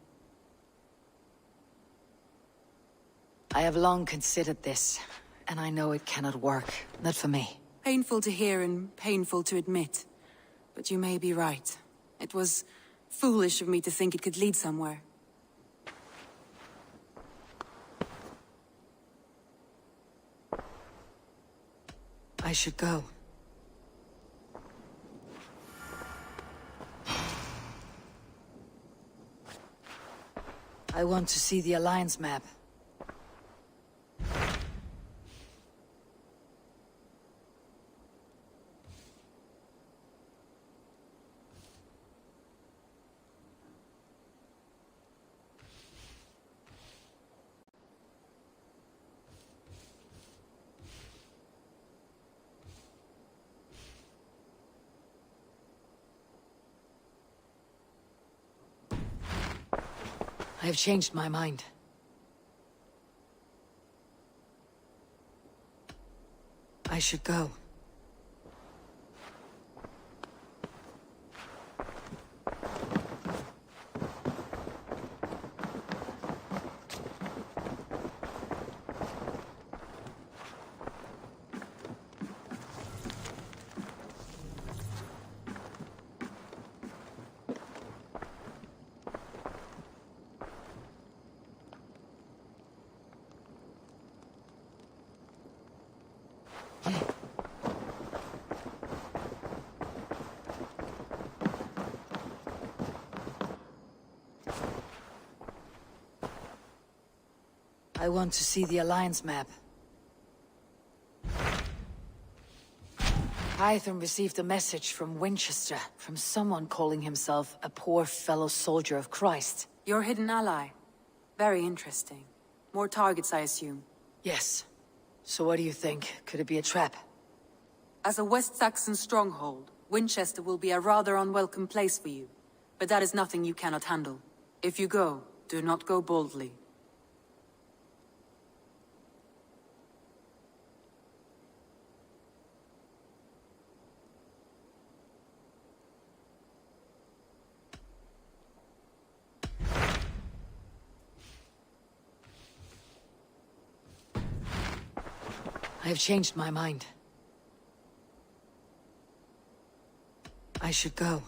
I have long considered this, and I know it cannot work. Not for me. Painful to hear and painful to admit. But you may be right. It was foolish of me to think it could lead somewhere. I should go. I want to see the Alliance map. I have changed my mind. I should go. I want to see the Alliance map. Hytham received a message from Winchester, from someone calling himself a poor fellow soldier of Christ. Your hidden ally. Very interesting. More targets, I assume. Yes. So what do you think? Could it be a trap? As a West Saxon stronghold, Winchester will be a rather unwelcome place for you. But that is nothing you cannot handle. If you go, do not go boldly. I have changed my mind. I should go.